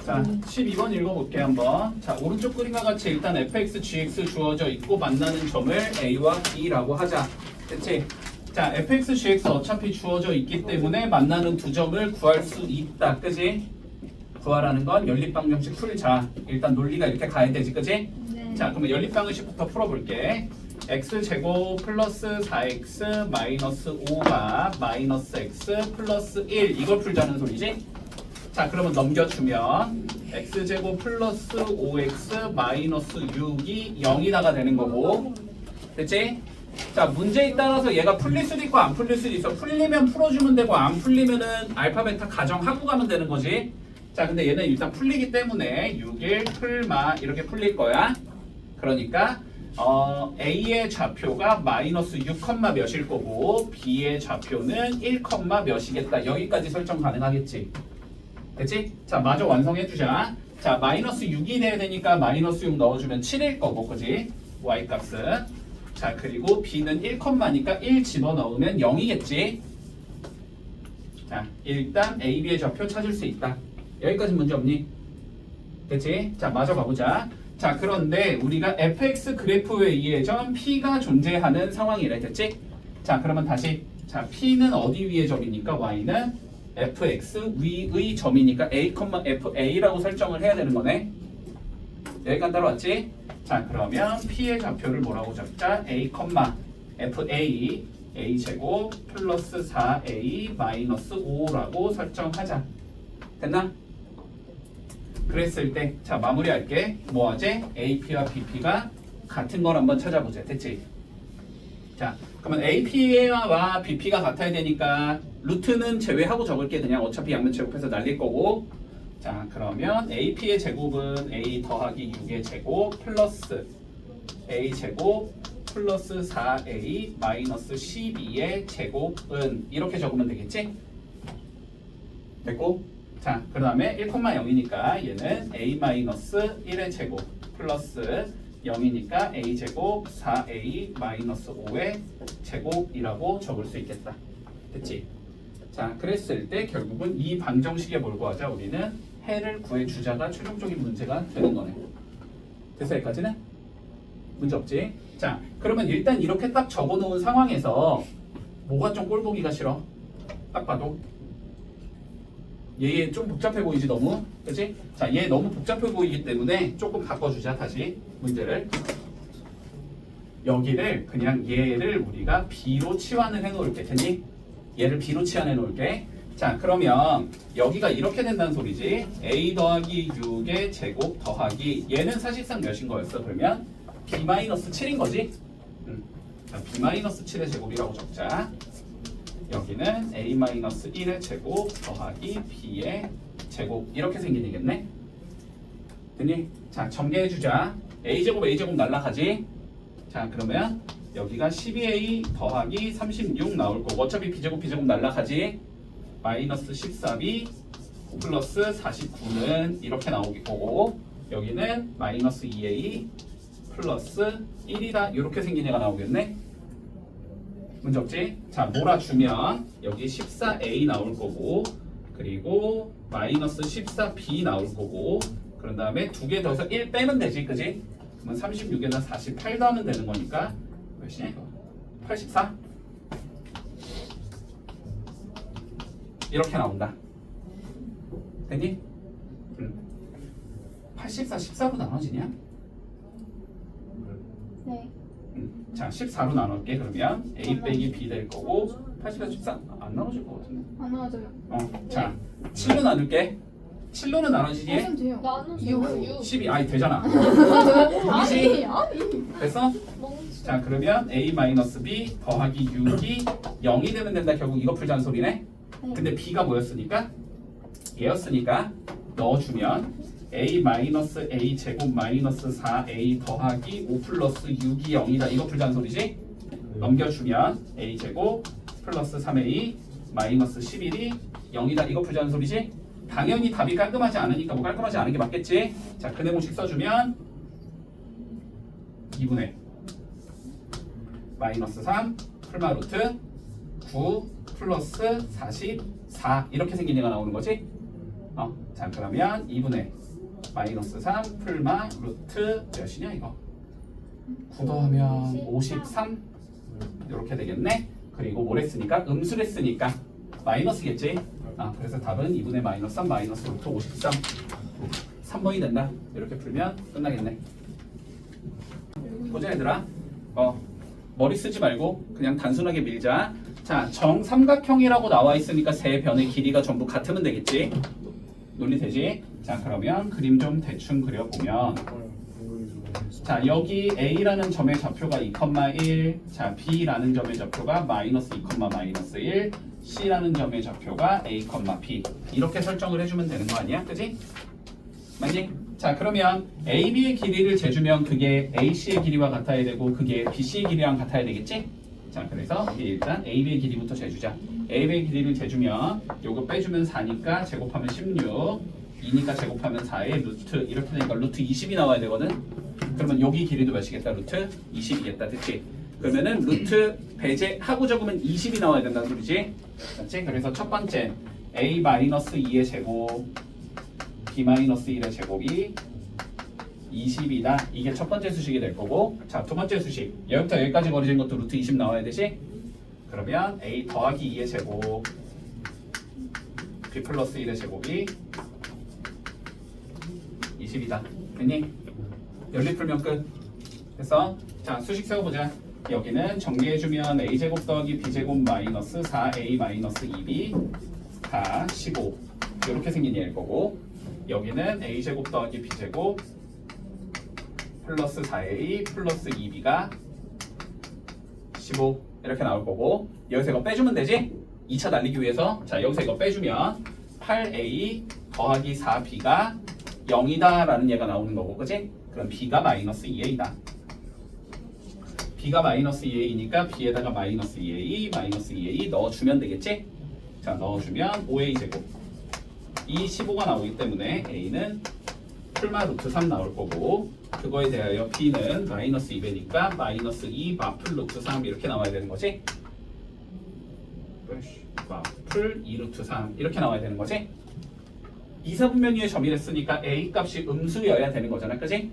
자, 12번 읽어볼게 한번. 자, 오른쪽 그림과 같이 일단 fx, gx 주어져 있고 만나는 점을 a와 b라고 하자. 그치? 자, fx, gx 어차피 주어져 있기 때문에 만나는 두 점을 구할 수 있다. 그지? 구하라는 건 연립방정식 풀자. 일단 논리가 이렇게 가야 되지. 그지? 네. 자, 그러면 연립방정식부터 풀어볼게. x제곱 플러스 4x 마이너스 5가 마이너스 x 플러스 1 이걸 풀자는 소리지? 자, 그러면 넘겨주면 x제곱 플러스 5x 마이너스 6이 0이다가 되는 거고, 됐지? 자, 문제에 따라서 얘가 풀릴 수도 있고 안 풀릴 수도 있어. 풀리면 풀어주면 되고 안 풀리면은 알파 베타 가정하고 가면 되는 거지. 자, 근데 얘는 일단 풀리기 때문에 6일 풀마 이렇게 풀릴 거야. 그러니까 A의 좌표가 마이너스 6, 몇일 거고 B의 좌표는 1, 몇이겠다. 여기까지 설정 가능하겠지. 됐지? 자, 마저 완성해주자. 자, 마이너스 6이 돼야 되니까 마이너스 6 넣어주면 7일 거고, 그지? Y값은. 자, 그리고 B는 1,니까 1 집어넣으면 0이겠지? 자, 일단 A, B의 좌표 찾을 수 있다. 여기까지 문제 없니? 됐지? 자, 마저 가보자. 자, 그런데 우리가 fx 그래프에 의해 점 P가 존재하는 상황이래. 됐지? 자, 그러면 다시. 자, P는 어디 위의 점이니까 Y는 fx 위의 점이니까 a, fa라고 설정을 해야 되는 거네. 여기까지 따라왔지? 자, 그러면 P의 좌표를 뭐라고 적자? a, fa a제곱 플러스 4a 마이너스 5라고 설정하자. 됐나? 그랬을 때, 자, 마무리할게. 뭐하지? AP와 BP가 같은 걸 한번 찾아보자. 됐지? 자, 그러면 AP와 BP가 같아야 되니까 루트는 제외하고 적을게. 그냥 어차피 양면 제곱해서 날릴 거고. 자, 그러면 AP의 제곱은 A 더하기 6의 제곱 플러스 A 제곱 플러스 4A 마이너스 12의 제곱은 이렇게 적으면 되겠지? 됐고? 자, 그 다음에 1,0이니까 얘는 A-1의 제곱 플러스 0이니까 A제곱 4A-5의 제곱이라고 적을 수 있겠다. 됐지? 자, 그랬을 때 결국은 이 방정식에 뭘 구하자? 우리는 해를 구해주자가 최종적인 문제가 되는 거네. 됐어? 여기까지는? 문제 없지? 자, 그러면 일단 이렇게 딱 적어놓은 상황에서 뭐가 좀 꼴보기가 싫어? 딱 봐도 얘 좀 복잡해 보이지 너무? 그치? 자, 얘 너무 복잡해 보이기 때문에 조금 바꿔주자. 다시 문제를 여기를 그냥 얘를 우리가 B로 치환을 해놓을게. 됐니? 얘를 B로 치환해 놓을게. 자, 그러면 여기가 이렇게 된다는 소리지. A 더하기 6의 제곱 더하기 얘는 사실상 몇인 거였어? 그러면 B-7인 거지? 자, B-7의 제곱이라고 적자. 여기는 A-1의 제곱 더하기 B의 제곱 이렇게 생기겠네. 됐니? 자, 정리해주자. A제곱 A제곱 날라가지. 자, 그러면 여기가 12A 더하기 36 나올 거고 어차피 B제곱 B제곱 날라가지. 마이너스 14B 플러스 49는 이렇게 나오기 거고 여기는 마이너스 2A 플러스 1이다 이렇게 생긴 애가 나오겠네. 문제 없지? 자, 몰아주면 여기 14A 나올 거고 그리고 마이너스 14B 나올 거고 그런 다음에 두 개 더해서 1 빼면 되지, 그지? 그러면 36에다 48 더하면 되는 거니까 몇이냐 이거? 84? 이렇게 나온다. 됐니? 84, 14로 나눠지냐? 네. 자, 14로 나눌게. 그러면 A 빼기 B 될 거고 84, 14 안 나눠질 것 같은데. 안 나와져요. 자, 7로 나눌게. 7로는 나눠지지? 무슨 돼요? 나는 6. 12, 아니 되잖아. 아니, 아니. 됐어? 자, 그러면 A-B 더하기 6이 0이 되면 된다. 결국 이거 풀자는 소리네. 근데 B가 뭐였으니까? 얘였으니까 넣어주면 A-A 제곱 마이너스 4A 더하기 5 플러스 6이 0이다. 이거 풀자는 소리지? 넘겨주면 A 제곱 플러스 3A 마이너스 11이 0이다. 이거 풀자는 소리지? 당연히 답이 깔끔하지 않으니까 뭐 깔끔하지 않은 게 맞겠지? 자, 그 내공식 써주면 2분의 마이너스 3 풀마 루트 9 플러스 44 이렇게 생긴 얘가 나오는 거지? 자 그러면 2분의 마이너스 3 풀마 루트 몇이냐 이거 9 더하면 53 이렇게 되겠네. 그리고 뭘 했으니까 음수를 했으니까 마이너스겠지. 그래서 답은 2분의 마이너스 3 마이너스 루트 53 3번이 된다. 이렇게 풀면 끝나겠네. 보자 얘들아. 머리 쓰지 말고 그냥 단순하게 밀자. 자, 정삼각형이라고 나와 있으니까 세 변의 길이가 전부 같으면 되겠지. 논리 되지? 자, 그러면 그림 좀 대충 그려보면 자, 여기 A라는 점의 좌표가 2,1 자, B라는 점의 좌표가 마이너스 2, 마이너스 1 C라는 점의 좌표가 A, B 이렇게 설정을 해주면 되는 거 아니야? 그지? 맞니? 자 그러면 AB의 길이를 재주면 그게 AC의 길이와 같아야 되고 그게 BC의 길이랑 같아야 되겠지? 자 그래서 일단 AB의 길이부터 재주자. AB의 길이를 재주면 요거 빼주면 4니까 제곱하면 16 2니까 제곱하면 4에 루트 이렇게 되니까 루트 20이 나와야 되거든. 그러면 여기 길이도 몇이겠다? 루트 20이겠다. 됐지? 그러면은 루트 배제하고 적으면 20이 나와야 된다는 소리지? 맞지? 그래서 첫 번째 A-2의 제곱 B-1의 제곱이 20이다. 이게 첫 번째 수식이 될 거고 자, 두 번째 수식 여기부터 여기까지 거리진 것도 루트 20 나와야 되지? 그러면 A 더하기 2의 제곱 B 플러스 1의 제곱이 20이다. 됐니? 연립 풀면 끝. 됐어? 자, 수식 세워보자. 여기는 정리해주면 A제곱 더하기 B제곱 마이너스 4A 마이너스 2B 다 15 이렇게 생긴 얘일 거고 여기는 A제곱 더하기 B제곱 플러스 4A 플러스 2B가 15 이렇게 나올 거고 여기서 이거 빼주면 되지? 2차 날리기 위해서 자 여기서 이거 빼주면 8A 더하기 4B가 0이다 라는 얘가 나오는 거고 그치? 그럼 B가 마이너스 2A다. B가 마이너스 2A니까 B에다가 마이너스 2A 마이너스 2A 넣어주면 되겠지? 자 넣어주면 5A 제곱 이 15가 나오기 때문에 A는 풀마 루트 3 나올 거고 그거에 대하여 B는 마이너스 2배니까 마이너스 2 마풀 루트 3 이렇게 나와야 되는 거지? 마풀 2 루트 3 이렇게 나와야 되는 거지? 이사분면위의 점이랬으니까 A 값이 음수여야 되는 거잖아, 그지?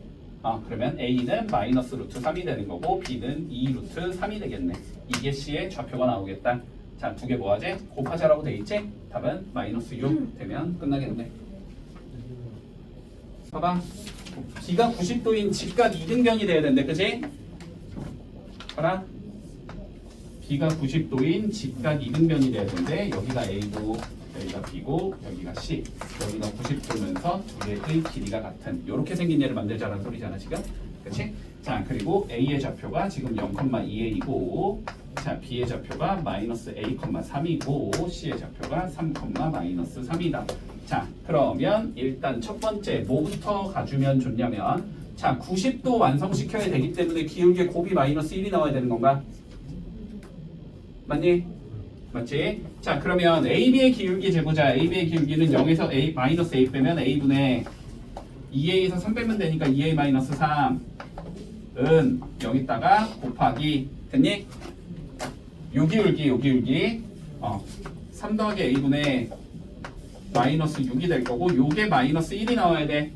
그러면 A는 마이너스 루트 3이 되는 거고 B는 2 루트 3이 되겠네. 이게 C의 좌표가 나오겠다. 자, 두 개 뭐하지? 곱하자라고 돼 있지? 답은 마이너스 6 되면 끝나겠네. 봐봐. B가 90도인 직각 이등변이 돼야 된대, 그지? 봐라. B가 90도인 직각 이등변이 돼야 되는데 여기가 A고 여기가 B고 여기가 C 여기가 90도면서 두 개의 길이가 같은 이렇게 생긴 얘를 만들자라는 소리잖아 지금. 그치? 자 그리고 A의 좌표가 지금 0,2A이고 자 B의 좌표가 마이너스 A,3이고 C의 좌표가 3, 마이너스 3이다. 자 그러면 일단 첫 번째 뭐부터 가주면 좋냐면 자 90도 완성시켜야 되기 때문에 기울기의 곱이 마이너스 1이 나와야 되는 건가? 맞니? 맞지? 자 그러면 AB의 기울기 재보자. AB의 기울기는 0에서 A 마이너스 A 빼면 A분의 2A에서 3 빼면 되니까 2A 마이너스 3은 여기다가 곱하기 됐니? 요 기울기 3 더하기 A분의 마이너스 6이 될 거고 요게 마이너스 1이 나와야 돼.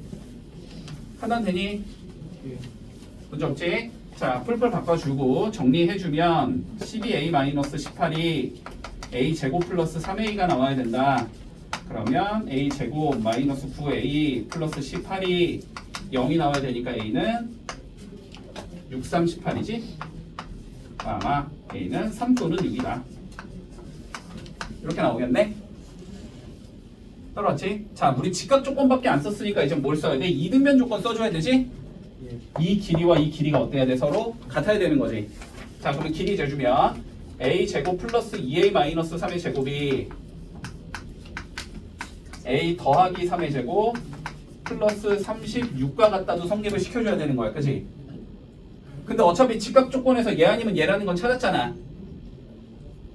판단되니? 문제 없지? 자 풀풀 바꿔주고 정리해주면 12A-18이 A제곱 플러스 3A가 나와야 된다. 그러면 A제곱 마이너스 9A 플러스 18이 0이 나와야 되니까 A는 6, 3, 18이지? 아마 A는 3 또는 6이다. 이렇게 나오겠네? 떨어졌지? 자 우리 직각 조건밖에 안 썼으니까 이제 뭘 써야 돼? 이등변 조건 써줘야 되지? 이 길이와 이 길이가 어때야 돼? 서로 같아야 되는 거지. 자 그러면 길이 재주면 A제곱 플러스 2A 마이너스 3의 제곱이 A 더하기 3의 제곱 플러스 36과 같다도 성립을 시켜줘야 되는 거야. 그치? 근데 어차피 직각 조건에서 얘 아니면 얘라는 건 찾았잖아.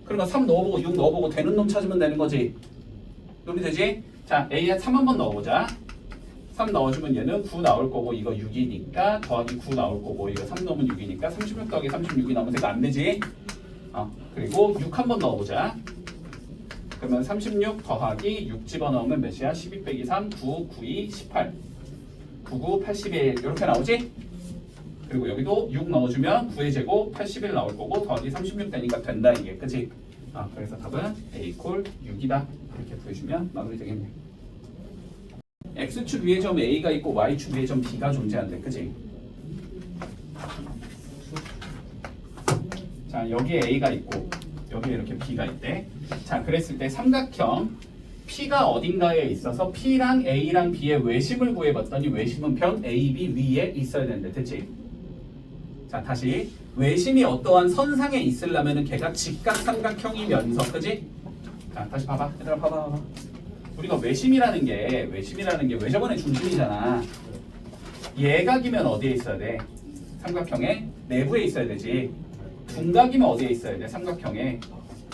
그러면 3 넣어보고 6 넣어보고 되는 놈 찾으면 되는 거지. 논리 되지? 자 A에 3 한번 넣어보자. 3 넣어주면 얘는 9 나올 거고 이거 6이니까 더하기 9 나올 거고 이거 3 넣으면 6이니까 36 더하기 36이 나오면 이거 안 되지? 그리고 6 한번 넣어보자. 그러면 36 더하기 6 집어넣으면 몇이야? 12 빼기 3, 9, 9, 2, 18 99, 81 이렇게 나오지? 그리고 여기도 6 넣어주면 9의 제곱 81 나올 거고 더하기 36 되니까 된다 이게 그치? 그래서 답은 A 콜 6이다 이렇게 구해주면 마무리 되겠네. X축 위에 점 A가 있고 Y축 위에 점 B가 존재한대 그치? 자 여기에 A가 있고 여기에 이렇게 B가 있대. 자 그랬을 때 삼각형 P가 어딘가에 있어서 P랑 A랑 B의 외심을 구해봤더니 외심은 변 A, B 위에 있어야 되는데 됐지? 자 다시 외심이 어떠한 선상에 있으려면은 걔가 직각삼각형이면서 그지? 자 다시 봐봐 얘들아 봐봐 우리가 외심이라는 게 외접원의 중심이잖아. 예각이면 어디에 있어야 돼? 삼각형의 내부에 있어야 되지. 둔각이면 어디에 있어야 돼? 삼각형의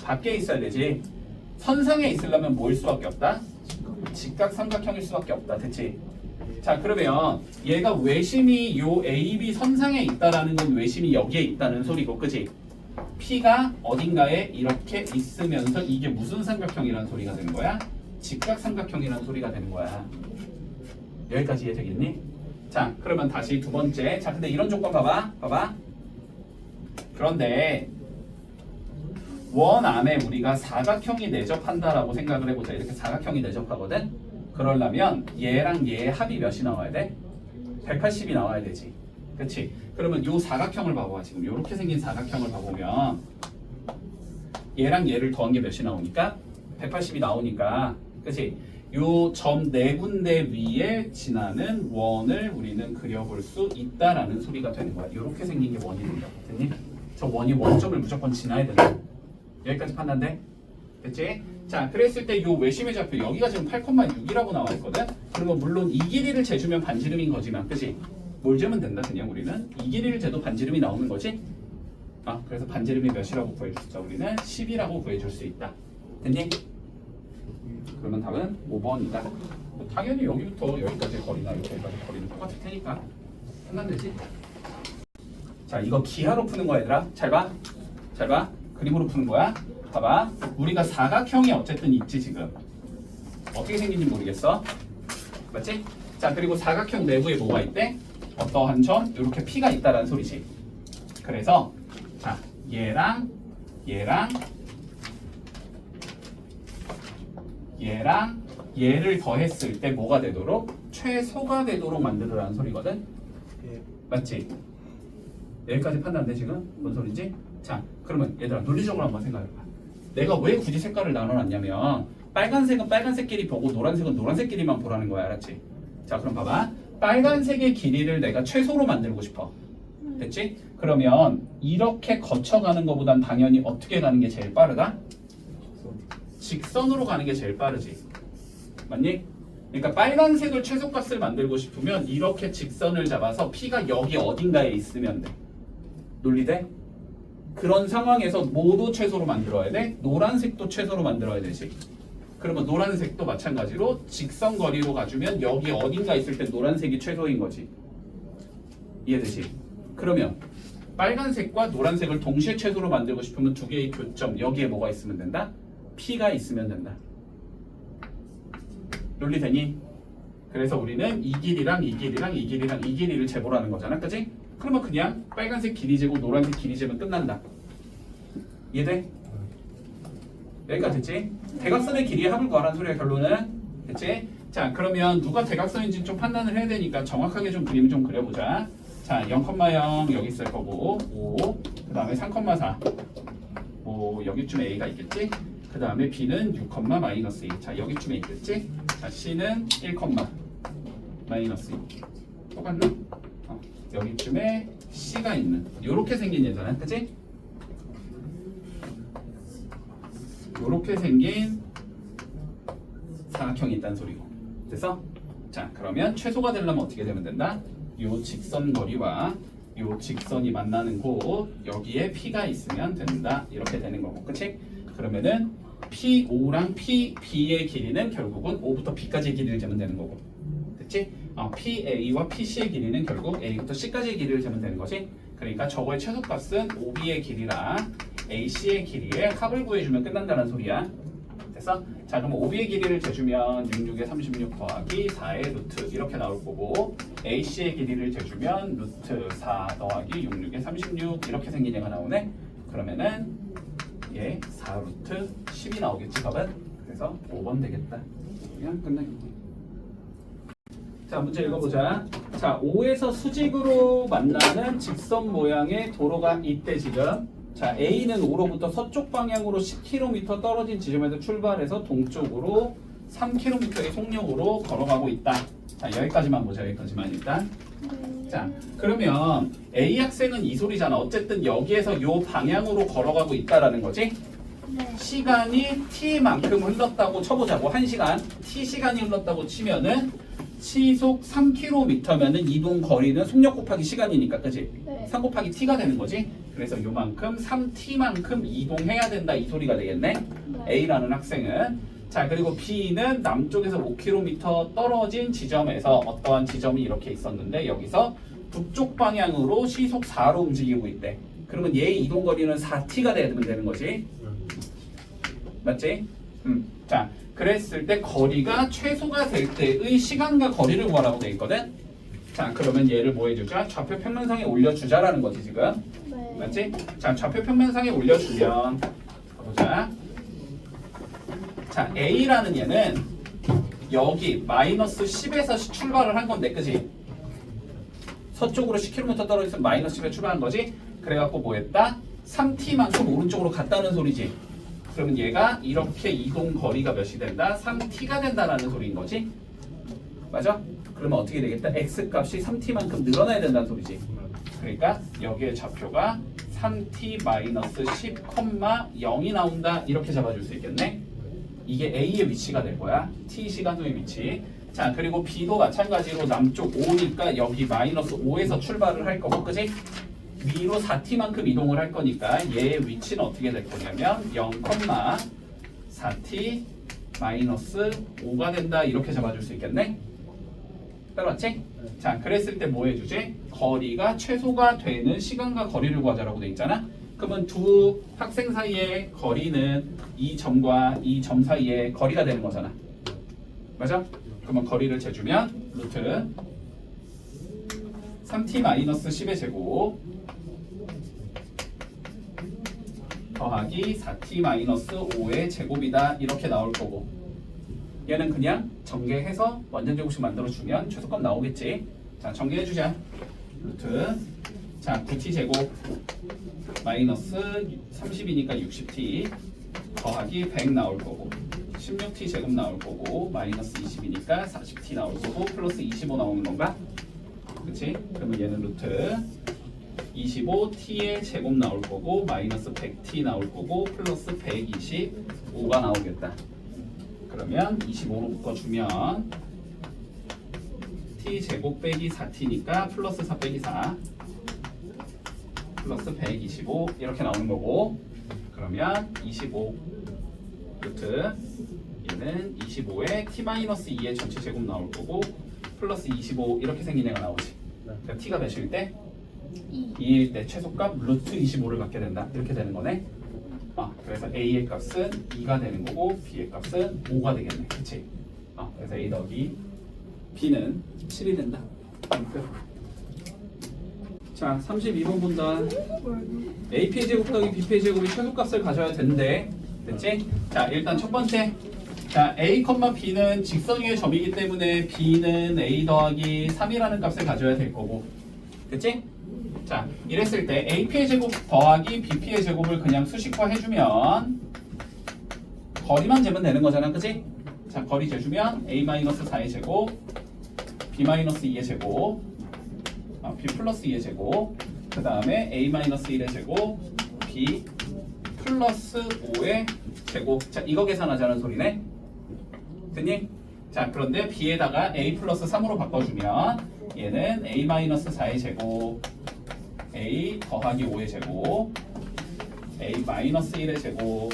밖에 있어야 되지. 선상에 있으려면 뭐일 수밖에 없다? 직각삼각형일 수밖에 없다. 됐지? 자 그러면 얘가 외심이 요 AB 선상에 있다라는 건 외심이 여기에 있다는 소리고 그지? P가 어딘가에 이렇게 있으면서 이게 무슨 삼각형이라는 소리가 되는 거야? 직각삼각형이라는 소리가 되는 거야. 여기까지 이해되겠니? 자 그러면 다시 두 번째. 자 근데 이런 조건 봐봐 그런데 원 안에 우리가 사각형이 내접한다라고 생각을 해보자. 이렇게 사각형이 내접하거든? 그러려면 얘랑 얘의 합이 몇이 나와야 돼? 180이 나와야 되지. 그치? 그러면 요 사각형을 봐봐. 지금 요렇게 생긴 사각형을 봐보면 얘랑 얘를 더한 게 몇이 나오니까? 180이 나오니까 그치? 요 점 네 군데 위에 지나는 원을 우리는 그려볼 수 있다라는 소리가 되는 거야. 요렇게 생긴 게 원이 된다고. 됐니? 저 원이 원점을 무조건 지나야 된다. 여기까지 판단돼? 됐지? 자 그랬을 때 요 외심의 좌표 여기가 지금 8,6이라고 나와 있거든? 그러면 물론 이 길이를 재주면 반지름인 거지만 그치? 뭘 재면 된다 그냥 우리는 이 길이를 재도 반지름이 나오는 거지? 그래서 반지름이 몇이라고 구해줄 수 있다. 우리는 10이라고 구해줄 수 있다. 됐니? 그러면 답은 5번이다. 당연히 여기부터 여기까지 거리나 여기까지 거리는 똑같을 테니까 판단되지? 자 이거 기하로 푸는 거야 얘들아. 잘 봐. 그림으로 푸는 거야. 봐봐. 우리가 사각형이 어쨌든 있지 지금. 어떻게 생긴지 모르겠어. 맞지? 자 그리고 사각형 내부에 뭐가 있대? 어떠한 점 이렇게 P가 있다라는 소리지. 그래서 자 얘랑 얘를 더했을 때 뭐가 되도록? 최소가 되도록 만들으라는 소리거든. 맞지? 여기까지 판단돼 지금? 뭔 소리지? 자 그러면 얘들아 논리적으로 한번 생각해봐. 내가 왜 굳이 색깔을 나눠놨냐면 빨간색은 빨간색끼리 보고 노란색은 노란색끼리만 보라는 거야. 알았지? 자 그럼 봐봐. 빨간색의 길이를 내가 최소로 만들고 싶어. 됐지? 그러면 이렇게 거쳐가는 것보단 당연히 어떻게 가는 게 제일 빠르다? 직선으로 가는 게 제일 빠르지. 맞니? 그러니까 빨간색을 최소값을 만들고 싶으면 이렇게 직선을 잡아서 P가 여기 어딘가에 있으면 돼. 논리돼? 그런 상황에서 뭐도 최소로 만들어야 돼? 노란색도 최소로 만들어야 되지. 그러면 노란색도 마찬가지로 직선 거리로 가주면 여기 어딘가 있을 때 노란색이 최소인 거지. 이해되지? 그러면 빨간색과 노란색을 동시에 최소로 만들고 싶으면 두 개의 교점 여기에 뭐가 있으면 된다? P가 있으면 된다. 논리되니? 그래서 우리는 이 길이랑 이 길이랑 이 길이랑 이 길이를 재보라는 거잖아. 그치? 그러면 그냥 빨간색 길이 재고 노란색 길이 재면 끝난다. 이해돼? 여기까지 됐지? 대각선의 길이의 합을 구하라는 소리야 결론은. 됐지? 자 그러면 누가 대각선인지 좀 판단을 해야 되니까 정확하게 좀 그림을 좀 그려보자. 자 0,0 여기 있을 거고 5 그 다음에 3,4 뭐 여기쯤에 A가 있겠지? 그 다음에 B는 6, 마이너스 2. 자 여기쯤에 있겠지? 자 C는 1, 마이너스 2. 똑같나? 여기쯤에 C가 있는 요렇게 생긴 얘잖아. 그치? 요렇게 생긴 사각형이 있다는 소리고. 됐어? 자 그러면 최소가 되려면 어떻게 되면 된다? 요 직선 거리와 요 직선이 만나는 곳 여기에 P가 있으면 된다. 이렇게 되는 거고. 그치? 그러면은 P5랑 PB의 길이는 결국은 5부터 B까지의 길이를 재면 되는 거고. 됐지? PA와 PC의 길이는 결국 A부터 C까지의 길이를 재면 되는 거지. 그러니까 저거의 최소값은 OB의 길이랑 AC의 길이의 합을 구해주면 끝난다는 소리야. 됐어? 자, 그럼 5B의 길이를 재주면 66에 36 더하기 4의 루트 이렇게 나올 거고 AC의 길이를 재주면 루트 4 더하기 66에 36 이렇게 생긴 얘가 나오네. 그러면은 얘 4 루트 10이 나오겠지 답은? 그래서 5번 되겠다. 그냥 끝나겠네. 자, 문제 읽어보자. 자, 5에서 수직으로 만나는 직선 모양의 도로가 있대 지금. 자, A는 5로부터 서쪽 방향으로 10km 떨어진 지점에서 출발해서 동쪽으로 3km의 속력으로 걸어가고 있다. 자, 여기까지만 보자. 여기까지만 일단. 자, 그러면 A 학생은 이 소리잖아. 어쨌든 여기에서 요 방향으로 걸어가고 있다라는 거지. 네. 시간이 t만큼 흘렀다고 쳐보자고. 1시간 t 시간이 흘렀다고 치면은 시속 3km면은 이동 거리는 속력 곱하기 시간이니까, 그지? 네. 3 곱하기 t가 되는 거지. 그래서 요만큼 3t만큼 이동해야 된다 이 소리가 되겠네. 네. A라는 학생은. 자, 그리고 B는 남쪽에서 5km 떨어진 지점에서 어떠한 지점이 이렇게 있었는데 여기서 북쪽 방향으로 시속 4로 움직이고 있대. 그러면 얘의 이동 거리는 4t가 되는 거지. 맞지? 자, 그랬을 때 거리가 최소가 될 때의 시간과 거리를 구하라고 돼 있거든. 자, 그러면 얘를 뭐 해주자? 좌표 평면상에 올려주자라는 거지 지금. 네. 맞지? 자, 좌표 평면상에 올려주면 보자. 자, A라는 얘는 여기 마이너스 10에서 출발을 한 건데, 그지? 서쪽으로 10km 떨어져서 마이너스 10에 출발한 거지? 그래갖고 뭐 했다? 3t만큼 오른쪽으로 갔다는 소리지. 그러면 얘가 이렇게 이동 거리가 몇이 된다? 3t가 된다라는 소리인 거지? 맞아? 그러면 어떻게 되겠다? x 값이 3t만큼 늘어나야 된다는 소리지. 그러니까 여기에 좌표가 3t-10,0이 나온다. 이렇게 잡아줄 수 있겠네. 이게 A의 위치가 될 거야. t 시간 후의 위치. 자, 그리고 B도 마찬가지로 남쪽 5니까 여기 마이너스 5에서 출발을 할 거고, 그지? 위로 4t만큼 이동을 할 거니까 얘의 위치는 어떻게 될 거냐면 0,4t 마이너스 5가 된다. 이렇게 잡아줄 수 있겠네. 따라왔지? 자, 그랬을 때 뭐 해주지? 거리가 최소가 되는 시간과 거리를 구하자라고 돼 있잖아. 그러면 두 학생 사이의 거리는 이 점과 이 점 사이의 거리가 되는 거잖아. 맞아? 그러면 거리를 재주면 루트 3t-10의 제곱 더하기 4t-5의 제곱이다. 이렇게 나올 거고, 얘는 그냥 전개해서 완전 제곱식 만들어주면 최소값 나오겠지. 자, 전개해주자. 루트 자 9t 제곱 마이너스 30이니까 60t 더하기 100 나올 거고 16t 제곱 나올 거고 마이너스 20이니까 40t 나올 거고 플러스 25 나오는 건가? 그치? 그러면 얘는 루트 25t의 제곱 나올 거고 마이너스 100t 나올 거고 플러스 125가 나오겠다. 그러면 25로 묶어주면 t 제곱 빼기 4t니까 플러스 4 빼기 4 플러스 125 이렇게 나오는 거고, 그러면 25 루트 얘는 25에 t-2의 전체 제곱 나올 거고 플러스 25 이렇게 생긴 애가 나오지. 그러니까 t가 몇일 때? 2일 때 최소값 루트 25를 갖게 된다. 이렇게 되는 거네. 그래서 A의 값은 2가 되는 거고 B의 값은 5가 되겠네. 그치? 그래서 A 더하기 B는 7이 된다. 자, 32번 본다. AP의 제곱 더하기 BP의 제곱이 최소값을 가져야 되는데, 됐지? 자, 일단 첫 번째. 자, A, B는 직선 위의 점이기 때문에 B는 A 더하기 3이라는 값을 가져야 될 거고, 됐지? 자, 이랬을 때 AP의 제곱 더하기 BP의 제곱을 그냥 수식화 해주면 거리만 재면 되는 거잖아, 그치? 자, 거리 재주면 A-4의 제곱 B-2의 제곱 B 플러스 2의 제곱 그 다음에 A-1의 제곱 B 플러스 5의 제곱. 자, 이거 계산하자는 소리네. 됐니? 자, 그런데 B에다가 A 플러스 3으로 바꿔주면 얘는 A-4의 제곱 A 더하기 5의 제곱 A-1의 제곱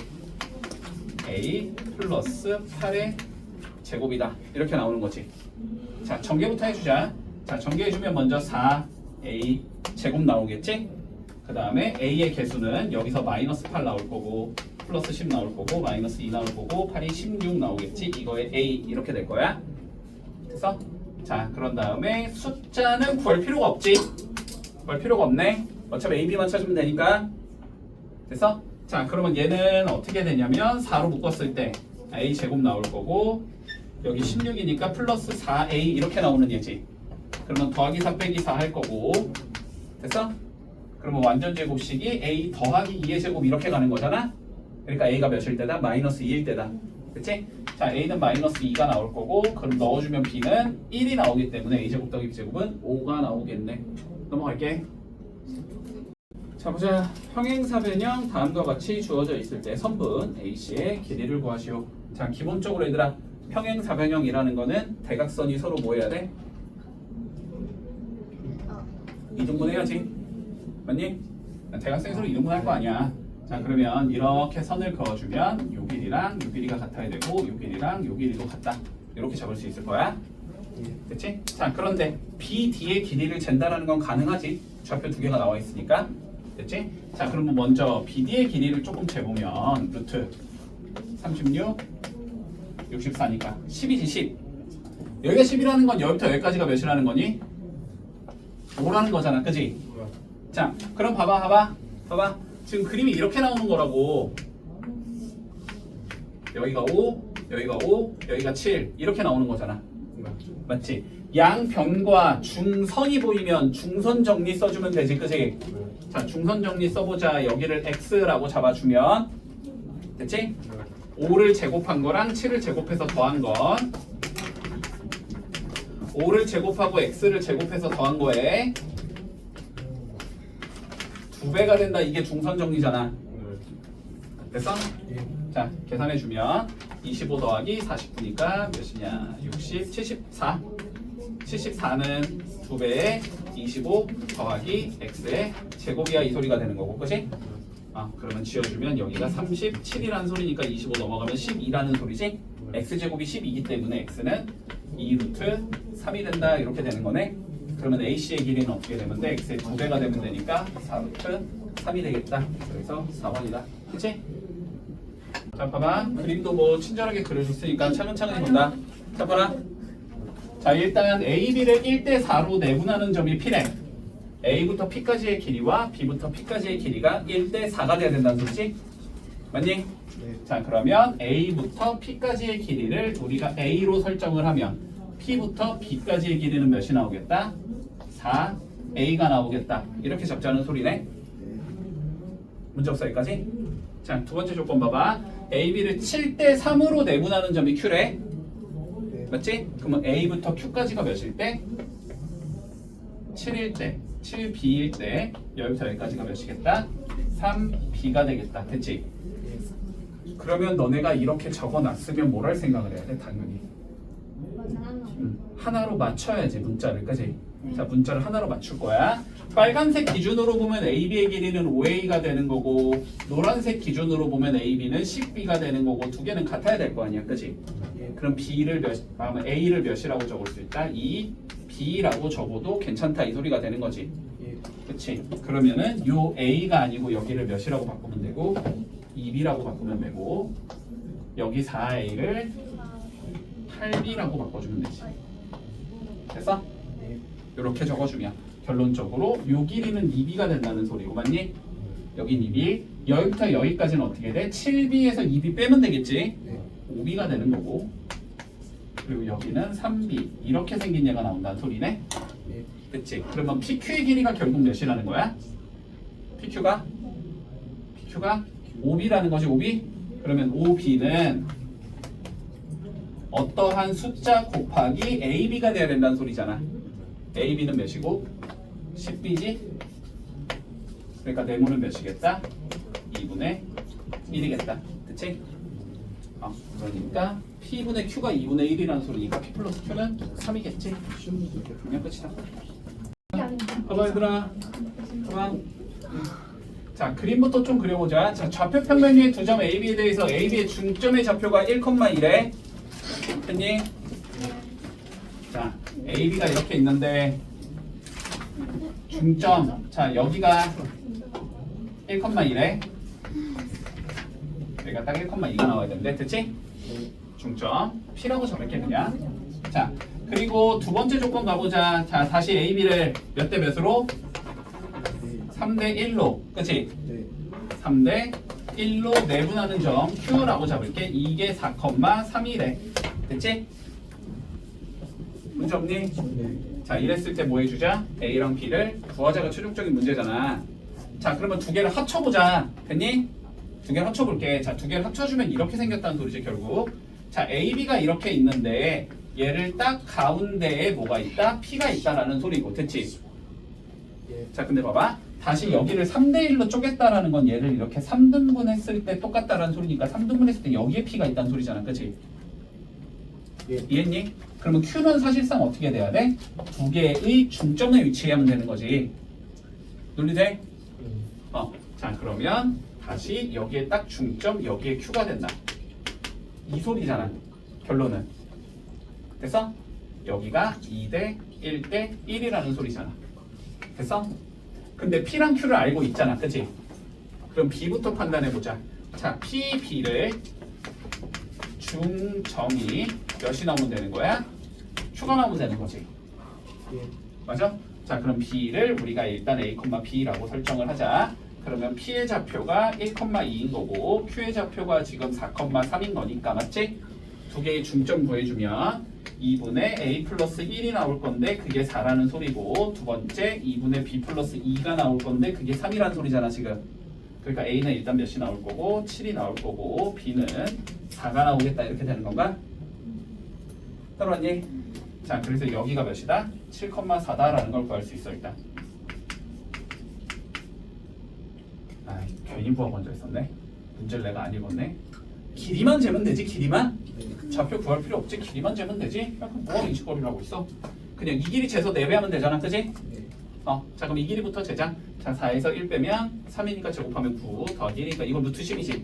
A 플러스 8의 제곱이다. 이렇게 나오는 거지. 자, 전개부터 해주자. 자, 전개해주면 먼저 4A 제곱 나오겠지? 그 다음에 A의 개수는 여기서 마이너스 8 나올 거고 플러스 10 나올 거고 마이너스 2 나올 거고 8이 16 나오겠지. 이거의 A 이렇게 될 거야. 됐어? 자, 그런 다음에 숫자는 구할 필요가 없지. 구할 필요가 없네. 어차피 A, B만 찾으면 되니까. 됐어? 자, 그러면 얘는 어떻게 되냐면 4로 묶었을 때 A 제곱 나올 거고 여기 16이니까 플러스 4A 이렇게 나오는 얘지. 그러면 더하기 4 빼기 4 할 거고. 됐어? 그러면 완전 제곱식이 A 더하기 2의 제곱 이렇게 가는 거잖아. 그러니까 A가 몇일 때다? 마이너스 2일 때다. 그치? 자, A는 마이너스 2가 나올 거고 그럼 넣어주면 B는 1이 나오기 때문에 A제곱 더하기 B제곱은 5가 나오겠네. 넘어갈게. 자, 보자. 평행사변형 다음과 같이 주어져 있을 때 선분 AC의 길이를 구하시오. 자, 기본적으로 얘들아 평행사변형이라는 거는 대각선이 서로 뭐 해야 돼? 이등분 해야지. 맞니? 대각선이 서로 이등분 할 거 아니야. 자, 그러면 이렇게 선을 그어주면 요 길이랑 요 길이가 같아야 되고 요 길이랑 요 길이도 같다. 이렇게 잡을 수 있을 거야. 그치? 자, 그런데 BD의 길이를 잰다라는 건 가능하지. 좌표 두 개가 나와 있으니까. 됐지? 자, 그러면 먼저 BD의 길이를 조금 재보면 루트 36, 64니까 10이지 10. 여기가 10이라는 건 여기부터 여기까지가 몇이라는 거니? 5라는 거잖아. 그지? 자, 그럼 봐봐. 지금 그림이 이렇게 나오는 거라고. 여기가 5, 여기가 5, 여기가 7 이렇게 나오는 거잖아. 맞지? 양변과 중선이 보이면 중선 정리 써주면 되지. 그지? 자, 중선 정리 써보자. 여기를 x라고 잡아주면 됐지? 5를 제곱한 거랑 7을 제곱해서 더한 건 5를 제곱하고 x를 제곱해서 더한 거에 2배가 된다. 이게 중선 정리잖아. 됐어? 자, 계산해주면 25 더하기 49니까 몇이냐? 60, 74. 74는 2배에 25 더하기 x의 제곱이야 이 소리가 되는 거고, 그치? 그러면 지어주면 여기가 37이라는 소리니까 25 넘어가면 12라는 소리지? x제곱이 12이기 때문에 x는 2루트 3이 된다 이렇게 되는 거네. 그러면 AC의 길이는 어떻게 되면 돼? x의 2배가 되면 되니까 4루트 3이 되겠다. 그래서 4번이다. 그치? 자, 봐봐. 그림도 뭐 친절하게 그려줬으니까 차근차근히 본다. 자, 봐라. 자, 일단 A, B를 1대4로 내분하는 점이 P래. A부터 P까지의 길이와 B부터 P까지의 길이가 1대4가 돼야 된다는 소리지? 맞니? 네. 자, 그러면 A부터 P까지의 길이를 우리가 A로 설정을 하면 P부터 B까지의 길이는 몇이 나오겠다? 4A가 나오겠다. 이렇게 잡자는 소리네. 문제 없어 여기까지? 자, 두 번째 조건 봐봐. A, B를 7대3으로 내분하는 점이 Q래. 맞지? 그러면 A부터 Q까지가 몇일 때? 7일 때, 7B일 때 여기부터 여기까지가 몇이겠다? 3B가 되겠다. 됐지? 그러면 너네가 이렇게 적어놨으면 뭘 할 생각을 해야 돼? 당연히 하나로 맞춰야지 문자를. 그치? 자, 문자를 하나로 맞출 거야. 빨간색 기준으로 보면 AB의 길이는 5A가 되는 거고 노란색 기준으로 보면 AB는 10B가 되는 거고 두 개는 같아야 될 거 아니야. 그치? 그럼 B를 A를 몇이라고 적을 수 있다? 2B라고 적어도 괜찮다 이 소리가 되는 거지. 그치? 그러면은 요 A가 아니고 여기를 몇이라고 바꾸면 되고 2B라고 바꾸면 되고 여기 4A를 8B라고 바꿔주면 되지. 됐어? 이렇게 적어주면 결론적으로 요 길이는 2B가 된다는 소리고, 맞니? 여긴 2B, 여기부터 여기까지는 어떻게 돼? 7B에서 2B 빼면 되겠지? 5B가 되는 거고, 그리고 여기는 3B 이렇게 생긴 얘가 나온다는 소리네. 그치? 그러면 PQ의 길이가 결국 몇이라는 거야? PQ가 5B라는 거지. 5B? 그러면 5B는 어떠한 숫자 곱하기 AB가 돼야 된다는 소리잖아. AB는 몇이고 10B지? 그러니까 네모는 몇이겠다? 2분의 1이겠다. 그치? 그러니까 P분의 Q가 2분의 1이라는 소리니까 P 플러스 Q는 3이겠지? 그냥 끝이다. 봐봐 얘들아. 봐봐. 자, 그림부터 좀 그려보자. 자, 좌표 평면 위의 두 점 AB에 대해서 AB의 중점의 좌표가 1,1에 했니? 자, AB가 이렇게 있는데 중점, 자 여기가 1,1에 여기가 딱 1,2가 나와야 되는데 됐지? 중점 P라고 적을게 그냥. 자 그리고 두 번째 조건 가보자. 자 다시 A, B를 몇 대 몇으로? 3대 1로 그치? 3대 1로 내분하는 점 Q라고 잡을게. 이게 4,3이래. 됐지? 문제 없니? 자 이랬을 때 뭐 해주자? A랑 B를 구하자가 최종적인 문제잖아. 자 그러면 두 개를 합쳐보자. 됐니? 두 개를 합쳐볼게. 자 두 개를 합쳐주면 이렇게 생겼다는 소리지 결국. 자 A, B가 이렇게 있는데 얘를 딱 가운데에 뭐가 있다? P가 있다라는 소리고. 됐지? 자 근데 봐봐. 다시 여기를 3대 1로 쪼갰다라는 건 얘를 이렇게 3등분 했을 때 똑같다라는 소리니까 3등분 했을 때 여기에 P가 있다는 소리잖아. 그치? 이해했니? 그러면 Q는 사실상 어떻게 돼야 돼? 두 개의 중점에 위치하면 되는 거지. 논리돼? 자 그러면 다시 여기에 딱 중점, 여기에 Q가 된다. 이 소리잖아. 결론은. 됐어? 여기가 2대 1대 1이라는 소리잖아. 됐어? 근데 P랑 Q를 알고 있잖아. 그치? 그럼 B부터 판단해보자. 자, P, B를 중점이 몇이 나오면 되는 거야? Q가 나오면 되는 거지. 맞아? 자, 그럼 B를 우리가 일단 A, B라고 설정을 하자. 그러면 P의 좌표가 1,2인 거고 Q의 좌표가 지금 4,3인 거니까 맞지? 두 개의 중점 구해주면 2분의 A 플러스 1이 나올 건데 그게 4라는 소리고 두 번째 2분의 B 플러스 2가 나올 건데 그게 3이라는 소리잖아 지금. 그러니까 A는 일단 몇이 나올 거고 7이 나올 거고 B는 4가 나오겠다 이렇게 되는 건가? 따라왔니? 자 그래서 여기가 몇이다? 7,4다라는 걸 구할 수 있어 일단. 아 괜히 부하 먼저 했었네. 문제를 내가 안 읽었네. 길이만 재면 되지 길이만? 좌표 구할 필요 없지. 길이만 재면 되지. 그럼 뭐하러 인식거리를 하고 있어? 그냥 이 길이 재서 4배하면 되잖아. 그지? 자 그럼 이 길이부터 재자. 자 4에서 1 빼면 3이니까 제곱하면 9 더하기 1이니까 이거 루트 10이지?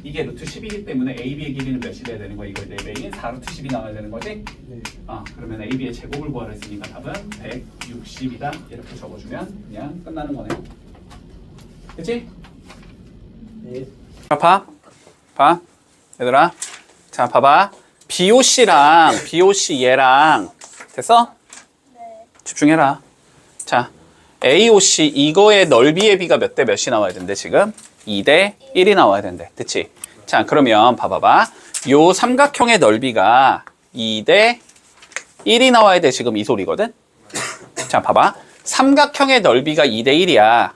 이게 루트 10이기 때문에 AB의 길이는 몇이 돼야 되는 거야? 이거 4배인 4 루트 10이 나와야 되는 거지? 그러면 AB의 제곱을 구하라 했으니까 답은 160이다. 이렇게 적어주면 그냥 끝나는 거네. 그치? 봐. 얘들아. 자, 봐봐. BOC 얘랑 됐어? 집중해라. 자, AOC 이거의 넓이의 비가 몇 대 몇이 나와야 된대 지금? 2대 1이 나와야 된대. 됐지? 자, 그러면 봐봐봐. 요 삼각형의 넓이가 2대 1이 나와야 돼 지금 이 소리거든? 자, 봐봐. 삼각형의 넓이가 2대 1이야.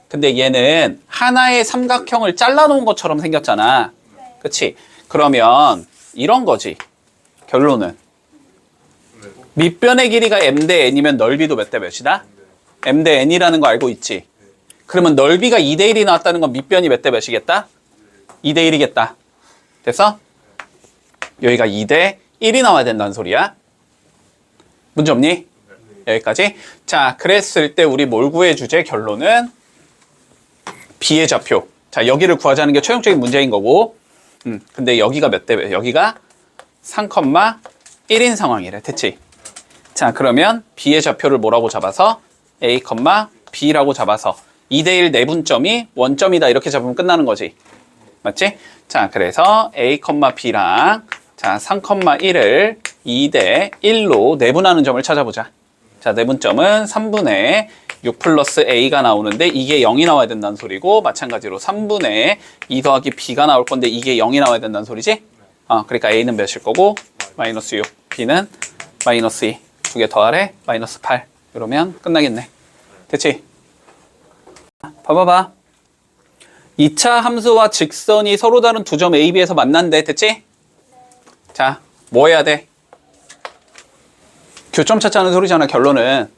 근데 얘는 하나의 삼각형을 잘라놓은 것처럼 생겼잖아. 그치? 그러면 이런 거지. 결론은. 밑변의 길이가 m 대 n이면 넓이도 몇 대 몇이다? m 대 n이라는 거 알고 있지? 그러면 넓이가 2대 1이 나왔다는 건 밑변이 몇 대 몇이겠다? 2대 1이겠다. 됐어? 여기가 2대 1이 나와야 된다는 소리야. 문제 없니? 여기까지. 자, 그랬을 때 우리 뭘 구해주제? 결론은 B의 좌표. 자, 여기를 구하자는 게 최종적인 문제인 거고. 근데 여기가 몇 대 몇? 여기가 3,1인 상황이래. 됐지? 자, 그러면 B의 좌표를 뭐라고 잡아서? A, B라고 잡아서 2대1 내분점이 원점이다. 이렇게 잡으면 끝나는 거지. 맞지? 자, 그래서 A, B랑 자, 3,1을 2대 1로 내분하는 점을 찾아보자. 자, 내분점은 3분의 6 플러스 A가 나오는데 이게 0이 나와야 된다는 소리고 마찬가지로 3분의 2 더하기 B가 나올 건데 이게 0이 나와야 된다는 소리지? 그러니까 A는 몇일 거고 마이너스 6, B는 마이너스 2. 두 개 더하래 마이너스 8. 이러면 끝나겠네. 됐지? 봐봐봐. 2차 함수와 직선이 서로 다른 두 점 A, B에서 만난대. 됐지? 자, 뭐 해야 돼? 교점 찾자는 소리잖아. 결론은.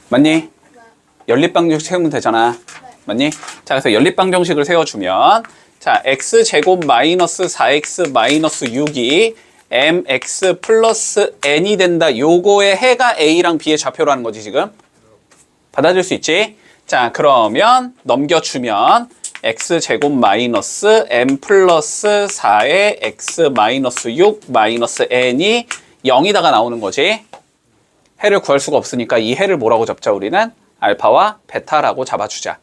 맞니? 연립방정식 세우면 되잖아. 맞니? 자, 그래서 연립방정식을 세워주면 자, x제곱 마이너스 4x 마이너스 6이 mx 플러스 n이 된다. 요거의 해가 A랑 B의 좌표라는 거지 지금. 받아줄 수 있지? 자, 그러면 넘겨주면 x제곱 마이너스 m 플러스 4의 x 마이너스 6 마이너스 n이 0이다가 나오는 거지. 해를 구할 수가 없으니까 이 해를 뭐라고 잡자 우리는? 알파와 베타라고 잡아주자.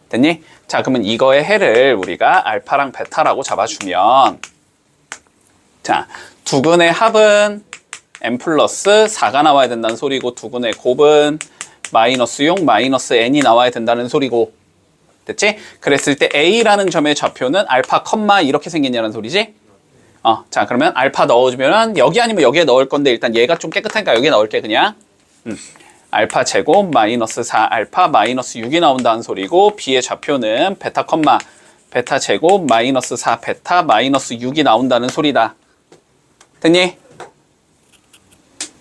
됐니? 자, 그러면 이거의 해를 우리가 알파랑 베타라고 잡아주면, 자, 두근의 합은 n 플러스 4가 나와야 된다는 소리고, 두근의 곱은 마이너스 6, 마이너스 n이 나와야 된다는 소리고, 됐지? 그랬을 때 a라는 점의 좌표는 알파 컴마 이렇게 생겼냐는 소리지? 자, 그러면 알파 넣어주면 여기 아니면 여기에 넣을 건데 일단 얘가 좀 깨끗하니까 여기에 넣을게 그냥. 알파 제곱 마이너스 4 알파 마이너스 6이 나온다는 소리고, b의 좌표는 베타 컴마 베타 제곱 마이너스 4 베타 마이너스 6이 나온다는 소리다. 됐니?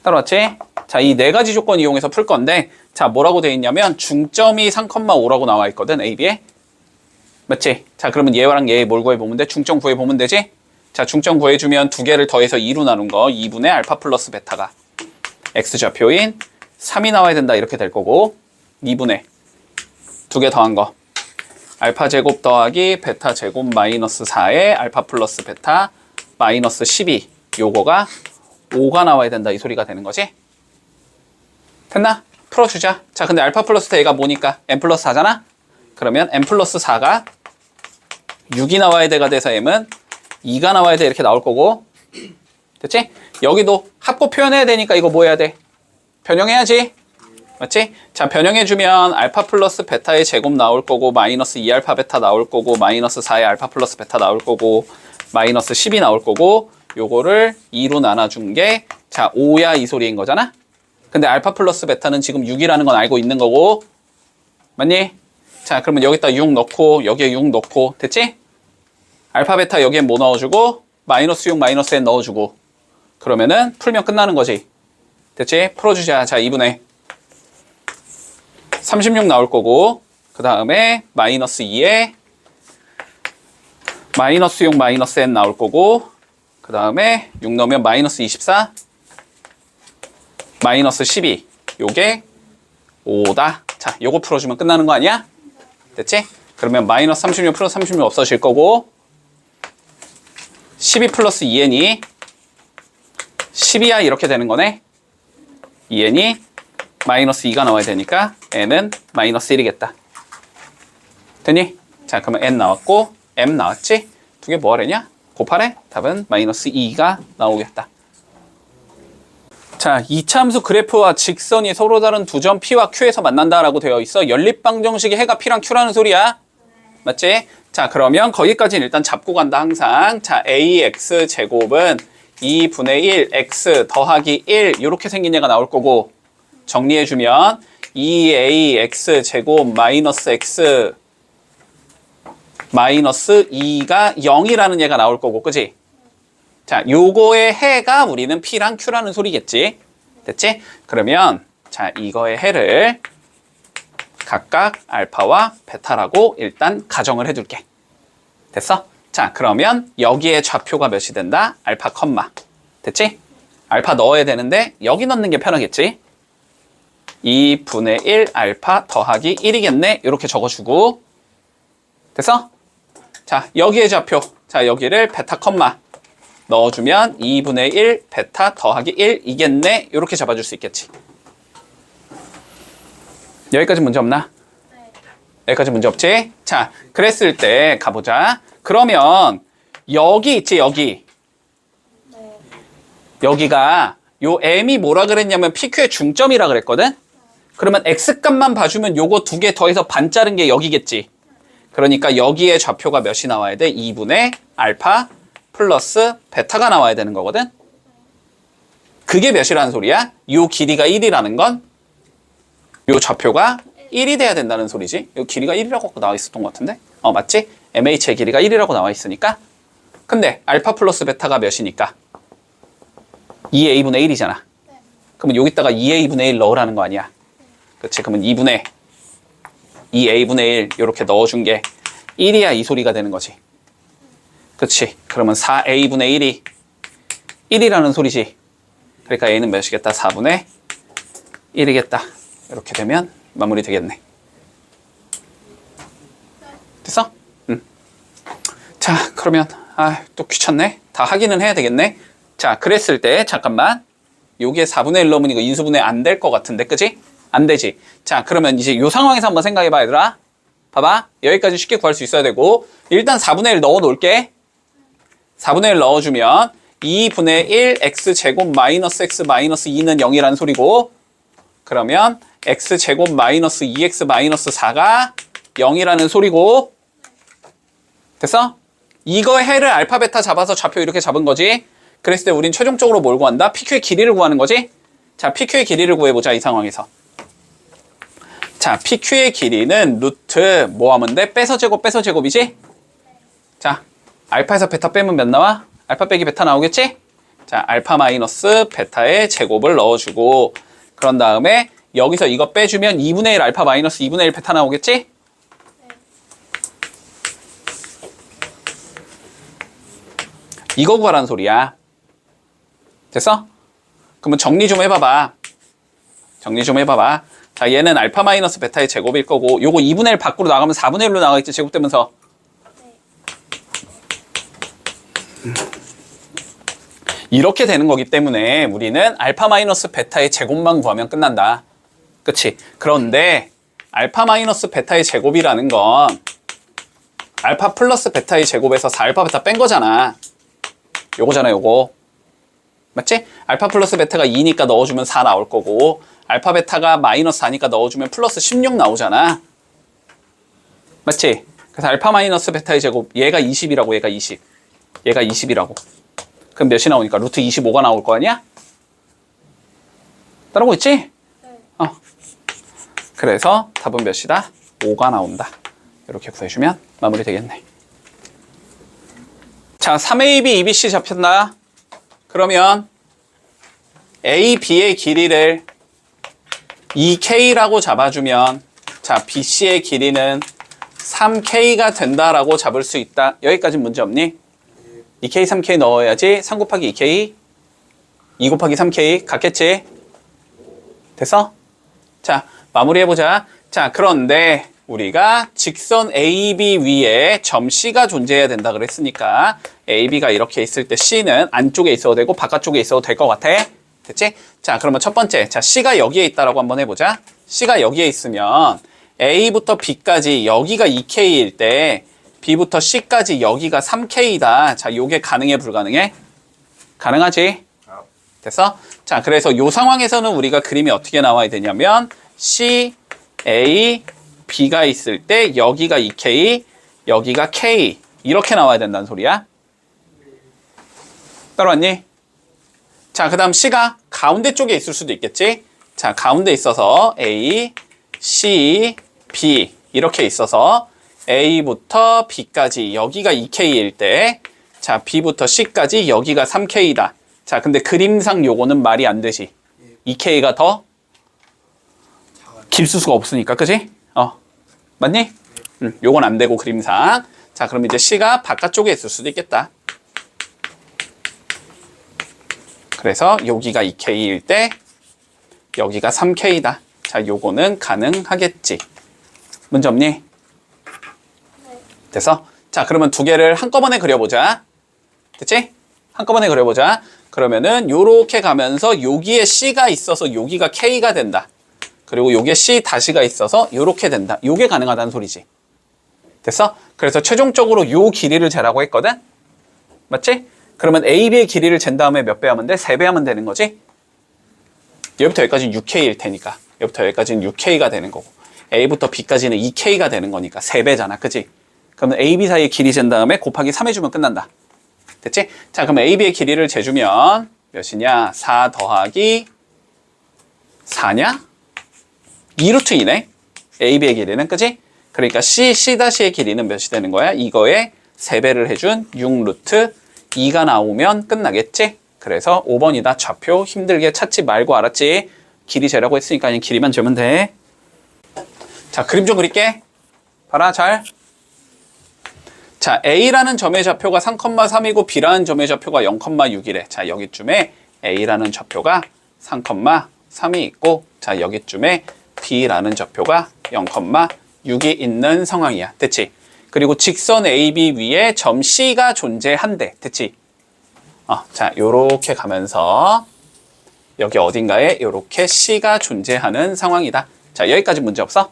따라왔지? 자, 이 네 가지 조건 이용해서 풀 건데, 자, 뭐라고 돼 있냐면 중점이 3,5라고 나와 있거든, A, B에. 맞지? 자, 그러면 얘랑 얘 뭘 구해보면 돼? 중점 구해보면 되지? 자, 중점 구해주면 두 개를 더해서 2로 나눈 거 2분의 알파 플러스 베타가 X좌표인 3이 나와야 된다 이렇게 될 거고, 2분의 두 개 더한 거 알파 제곱 더하기 베타 제곱 마이너스 4에 알파 플러스 베타 마이너스 12 요거가 5가 나와야 된다 이 소리가 되는 거지? 됐나? 풀어주자. 자, 근데 알파 플러스 A가 뭐니까? n 플러스 4잖아? 그러면 n 플러스 4가 6이 나와야 돼가 돼서 m은 2가 나와야 돼 이렇게 나올 거고, 됐지? 여기도 합고 표현해야 되니까 이거 뭐 해야 돼? 변형해야지. 맞지? 자, 변형해주면 알파 플러스 베타의 제곱 나올 거고, 마이너스 2알파 베타 나올 거고, 마이너스 4의 알파 플러스 베타 나올 거고, 마이너스 10이 나올 거고, 요거를 2로 나눠준 게, 자, 5야 이 소리인 거잖아? 근데 알파 플러스 베타는 지금 6이라는 건 알고 있는 거고, 맞니? 자, 그러면 여기다 6 넣고, 여기에 6 넣고, 됐지? 알파 베타 여기에 뭐 넣어주고, 마이너스 6 마이너스 n 넣어주고, 그러면은 풀면 끝나는 거지. 됐지? 풀어주자. 자, 2분의 36 나올 거고, 그 다음에 마이너스 2에 마이너스 6 마이너스 n 나올 거고, 그 다음에 6 넣으면 마이너스 24 마이너스 12 요게 5다. 자, 요거 풀어주면 끝나는 거 아니야? 됐지? 그러면 마이너스 36 플러스 36 없어질 거고, 12 플러스 2n이 10이야 이렇게 되는 거네. 2n이 마이너스 2가 나와야 되니까 n은 마이너스 1이겠다. 됐니? 자, 그러면 n 나왔고 m 나왔지? 두 개 뭐 하려냐? 곱하래? 답은 마이너스 2가 나오겠다. 자, 이차함수 그래프와 직선이 서로 다른 두 점 P와 Q에서 만난다라고 되어 있어. 연립방정식의 해가 P랑 Q라는 소리야. 맞지? 자, 그러면 거기까지는 일단 잡고 간다 항상. 자, AX 제곱은 2분의 1 X 더하기 1 이렇게 생긴 얘가 나올 거고, 정리해주면 2AX 제곱 마이너스 X 마이너스 2가 0이라는 얘가 나올 거고, 그지? 자, 요거의 해가 우리는 P랑 Q라는 소리겠지? 됐지? 그러면 자, 이거의 해를 각각 알파와 베타라고 일단 가정을 해둘게. 됐어? 자, 그러면 여기에 좌표가 몇이 된다? 알파 컴마. 됐지? 알파 넣어야 되는데 여기 넣는 게 편하겠지? 2분의 1 알파 더하기 1이겠네? 이렇게 적어주고, 됐어? 자, 여기에 좌표. 자, 여기를 베타 컴마 넣어주면 2분의 1 베타 더하기 1이겠네? 이렇게 잡아줄 수 있겠지. 여기까지 문제 없나? 네. 여기까지 문제 없지? 자, 그랬을 때 가보자. 그러면 여기 있지, 여기. 네. 여기가 요 m이 뭐라 그랬냐면 PQ의 중점이라 그랬거든? 그러면 x값만 봐주면 요거 두 개 더해서 반 자른 게 여기겠지. 그러니까 여기에 좌표가 몇이 나와야 돼? 2분의 알파 플러스 베타가 나와야 되는 거거든? 그게 몇이라는 소리야? 요 길이가 1이라는 건 요 좌표가 1이 돼야 된다는 소리지. 요 길이가 1이라고 나와 있었던 것 같은데? 맞지? MH의 길이가 1이라고 나와 있으니까. 근데 알파 플러스 베타가 몇이니까? 2a분의 1이잖아. 네. 그러면 여기다가 2a분의 1 넣으라는 거 아니야? 그치? 그러면 2a분의 1 이렇게 넣어준 게 1이야 이 소리가 되는 거지. 그치? 그러면 4a분의 1이 1이라는 소리지. 그러니까 a는 몇이겠다? 4분의 1이겠다. 이렇게 되면 마무리 되겠네. 됐어? 응. 자, 그러면 또 귀찮네. 다 확인은 해야 되겠네. 자, 그랬을 때 잠깐만. 요게 4분의 1 넣으면 이거 인수분해 안 될 것 같은데, 그지? 안 되지. 자, 그러면 이제 요 상황에서 한번 생각해봐, 얘들아. 봐봐. 여기까지 쉽게 구할 수 있어야 되고 일단 4분의 1 넣어 놓을게. 4분의 1 넣어주면 2분의 1 x제곱 마이너스 x 마이너스 2는 0이라는 소리고 그러면 x제곱 마이너스 2x 마이너스 4가 0이라는 소리고 됐어? 이거 해를 알파 베타 잡아서 좌표 이렇게 잡은 거지. 그랬을 때 우린 최종적으로 뭘 구한다? PQ의 길이를 구하는 거지. 자, PQ의 길이를 구해보자 이 상황에서. 자, PQ의 길이는 루트 뭐 하면 돼? 빼서 제곱이지? 자, 알파에서 베타 빼면 몇 나와? 알파 빼기 베타 나오겠지? 자, 알파 마이너스 베타의 제곱을 넣어주고 그런 다음에 여기서 이거 빼주면 2분의 1 알파 마이너스 2분의 1 베타 나오겠지? 이거 구하라는 소리야. 됐어? 그러면 정리 좀 해봐봐. 자, 얘는 알파 마이너스 베타의 제곱일 거고 요거 2분의 1 밖으로 나가면 4분의 1로 나가겠지, 제곱되면서. 이렇게 되는 거기 때문에 우리는 알파 마이너스 베타의 제곱만 구하면 끝난다. 그치? 그런데 알파 마이너스 베타의 제곱이라는 건 알파 플러스 베타의 제곱에서 4알파 베타 뺀 거잖아. 요거잖아, 요거. 맞지? 알파 플러스 베타가 2니까 넣어주면 4 나올 거고 알파 베타가 마이너스 4니까 넣어주면 플러스 16 나오잖아. 맞지? 그래서 알파 마이너스 베타의 제곱 얘가 20이라고 얘가 20이라고 그럼 몇이 나오니까 루트 25가 나올 거 아니야? 따라오고 있지? 네. 그래서 답은 몇이다? 5가 나온다. 이렇게 구해주면 마무리 되겠네. 자, 3AB, EBC 잡혔나? 그러면 AB의 길이를 2K라고 잡아주면 자, BC의 길이는 3K가 된다라고 잡을 수 있다. 여기까지 문제 없니? 2K, 3K 넣어야지. 3 곱하기 2K, 2 곱하기 3K 같겠지? 됐어? 자, 마무리해보자. 자, 그런데 우리가 직선 AB 위에 점 C가 존재해야 된다 그랬으니까 AB가 이렇게 있을 때 C는 안쪽에 있어도 되고 바깥쪽에 있어도 될 것 같아. 됐지? 자, 그러면 첫 번째. 자, C가 여기에 있다라고 한번 해보자. C가 여기에 있으면 A부터 B까지 여기가 2K일 때 B부터 C까지 여기가 3K다. 자, 요게 가능해, 불가능해? 가능하지? 됐어? 자, 그래서 요 상황에서는 우리가 그림이 어떻게 나와야 되냐면 C, A, B가 있을 때 여기가 2K, 여기가 K 이렇게 나와야 된다는 소리야. 따라왔니? 자, 그 다음 C가 가운데 쪽에 있을 수도 있겠지? 자, 가운데 있어서 A, C, B 이렇게 있어서 A부터 B까지 여기가 2K일 때 자, B부터 C까지 여기가 3K다. 자, 근데 그림상 요거는 말이 안 되지. 2K가 더 길수 수가 없으니까, 그지? 맞니? 요건 안 되고 그림상. 자, 그럼 이제 C가 바깥쪽에 있을 수도 있겠다. 그래서 여기가 2K일 때 여기가 3K다. 자, 요거는 가능하겠지. 문제 없니? 됐어? 자, 그러면 두 개를 한꺼번에 그려보자. 됐지? 한꺼번에 그려보자. 그러면은 요렇게 가면서 여기에 C가 있어서 여기가 K가 된다. 그리고 요게 C 다시가 있어서 요렇게 된다. 요게 가능하다는 소리지. 됐어? 그래서 최종적으로 요 길이를 재라고 했거든? 맞지? 그러면 AB의 길이를 잰 다음에 몇 배 하면 돼? 3배 하면 되는 거지? 여기부터 여기까지는 6K일 테니까 여기부터 여기까지는 6K가 되는 거고 A부터 B까지는 2K가 되는 거니까 3배잖아. 그치? 그러면 AB 사이의 길이 잰 다음에 곱하기 3 해주면 끝난다. 됐지? 자, 그럼 AB의 길이를 재주면 몇이냐? 4 더하기 4냐? 2루트 2네. AB의 길이는, 그치? 그러니까 C''의 길이는 몇이 되는 거야? 이거에 3배를 해준 6루트 2가 나오면 끝나겠지? 그래서 5번이다. 좌표 힘들게 찾지 말고, 알았지? 길이 재라고 했으니까 그냥 길이만 재면 돼. 자, 그림 좀 그릴게. 봐라, 잘. 자, A라는 점의 좌표가 3,3이고 B라는 점의 좌표가 0,6이래. 자, 여기쯤에 A라는 좌표가 3,3이 있고, 자, 여기쯤에 B라는 좌표가 0,6이 있는 상황이야. 됐지? 그리고 직선 AB 위에 점 C가 존재한대. 됐지? 자, 요렇게 가면서 여기 어딘가에 요렇게 C가 존재하는 상황이다. 자, 여기까지 문제 없어?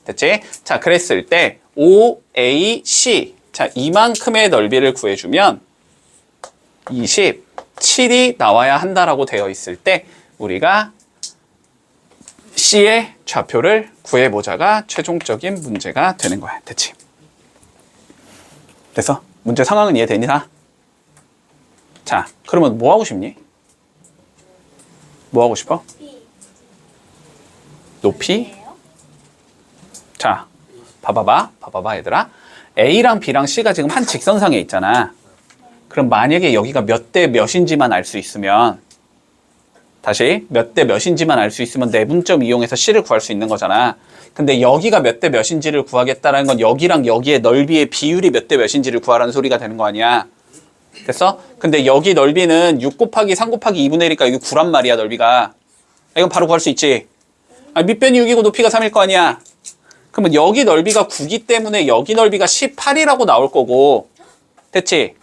됐지? 자, 그랬을 때 OAC. 자, 이만큼의 넓이를 구해주면 27이 나와야 한다라고 되어 있을 때 우리가 C의 좌표를 구해보자가 최종적인 문제가 되는 거야. 됐지? 그래서 문제 상황은 이해되니 다? 자, 그러면 뭐 하고 싶니? 뭐 하고 싶어? 높이? 자, 봐봐봐 얘들아. A랑 B랑 C가 지금 한 직선상에 있잖아. 그럼 만약에 여기가 몇 대 몇인지만 알 수 있으면, 다시 몇 대 몇인지만 알 수 있으면 내분점 이용해서 C를 구할 수 있는 거잖아. 근데 여기가 몇 대 몇인지를 구하겠다라는 건 여기랑 여기의 넓이의 비율이 몇 대 몇인지를 구하라는 소리가 되는 거 아니야. 됐어? 근데 여기 넓이는 6 곱하기 3 곱하기 2분의 1이니까 여기 9란 말이야, 넓이가. 이건 바로 구할 수 있지. 밑변이 6이고 높이가 3일 거 아니야. 그러면 여기 넓이가 9기 때문에 여기 넓이가 18이라고 나올 거고. 됐지?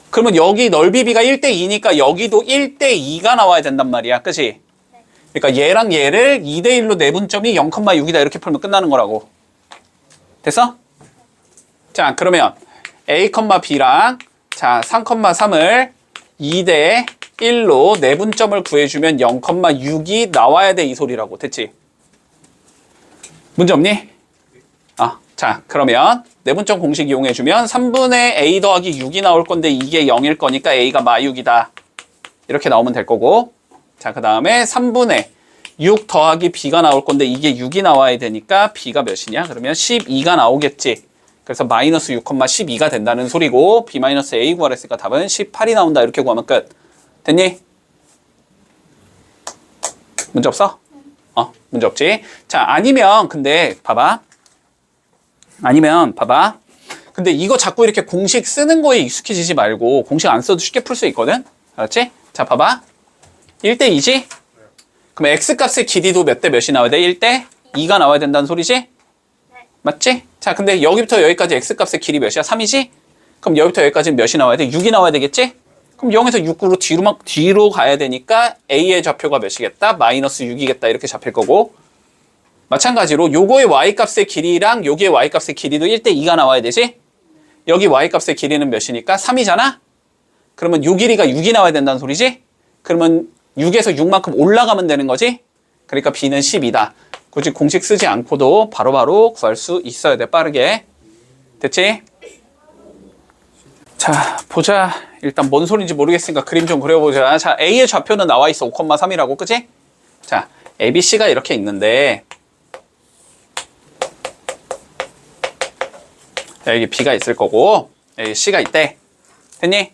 그러면 여기 넓이비가 1대2니까 여기도 1대2가 나와야 된단 말이야. 그치? 그러니까 얘랑 얘를 2대1로 내분점이 0,6이다 이렇게 풀면 끝나는 거라고. 됐어? 자, 그러면 A, B랑 자 3,3을 2대1로 내분점을 구해주면 0,6이 나와야 돼 이 소리라고. 됐지? 문제 없니? 자, 그러면 내분점 공식 이용해주면 3분의 A 더하기 6이 나올 건데 이게 0일 거니까 A가 -6이다. 이렇게 나오면 될 거고. 자, 그 다음에 3분의 6 더하기 B가 나올 건데 이게 6이 나와야 되니까 B가 몇이냐? 그러면 12가 나오겠지. 그래서 마이너스 6,12가 된다는 소리고 B-A 구하랬으니까 답은 18이 나온다. 이렇게 구하면 끝. 됐니? 문제 없어? 문제 없지? 자, 아니면 근데 봐봐. 근데 이거 자꾸 이렇게 공식 쓰는 거에 익숙해지지 말고 공식 안 써도 쉽게 풀 수 있거든? 알았지? 자, 봐봐. 1대2지? 그럼 X값의 길이도 몇 대 몇이 나와야 돼? 1대2가 나와야 된다는 소리지? 맞지? 자, 근데 여기부터 여기까지 X값의 길이 몇이야? 3이지? 그럼 여기부터 여기까지는 몇이 나와야 돼? 6이 나와야 되겠지? 그럼 0에서 6으로 뒤로 가야 되니까 A의 좌표가 몇이겠다? 마이너스 6이겠다. 이렇게 잡힐 거고. 마찬가지로 요거의 y값의 길이랑 요기의 y값의 길이도 1대2가 나와야 되지? 여기 y값의 길이는 몇이니까? 3이잖아? 그러면 요 길이가 6이 나와야 된다는 소리지? 그러면 6에서 6만큼 올라가면 되는 거지? 그러니까 B는 10이다. 굳이 공식 쓰지 않고도 바로바로 구할 수 있어야 돼, 빠르게. 됐지? 자, 보자. 일단 뭔 소리인지 모르겠으니까 그림 좀 그려보자. 자, A의 좌표는 나와 있어. 5,3이라고, 그치? 자, ABC가 이렇게 있는데 여기 B가 있을 거고 여기 C가 있대. 됐니?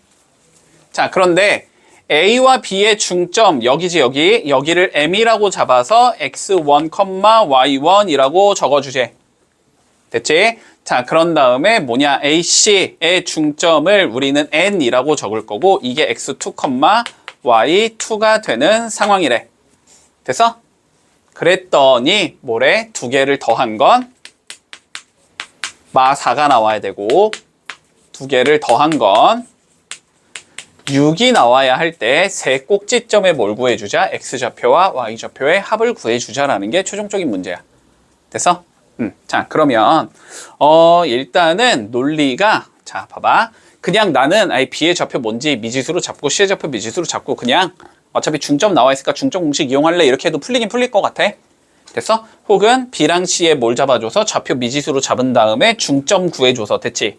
자, 그런데 A와 B의 중점 여기지 여기를 M이라고 잡아서 X1, Y1이라고 적어주제. 됐지? 자, 그런 다음에 뭐냐? AC의 중점을 우리는 N이라고 적을 거고 이게 X2, Y2가 되는 상황이래. 됐어? 그랬더니 뭐래? 두 개를 더한 건 마4가 나와야 되고 두 개를 더한 건 6이 나와야 할 때 세 꼭지점에 뭘 구해주자? X좌표와 Y좌표의 합을 구해주자라는 게 최종적인 문제야. 됐어? 자, 그러면 일단은 논리가 자, 봐봐. 그냥 나는 B의 좌표 뭔지 미지수로 잡고 C의 좌표 미지수로 잡고 그냥 어차피 중점 나와 있으니까 중점 공식 이용할래 이렇게 해도 풀리긴 풀릴 것 같아. 됐어? 혹은 B랑 C에 뭘 잡아줘서 좌표 미지수로 잡은 다음에 중점 구해줘서. 됐지?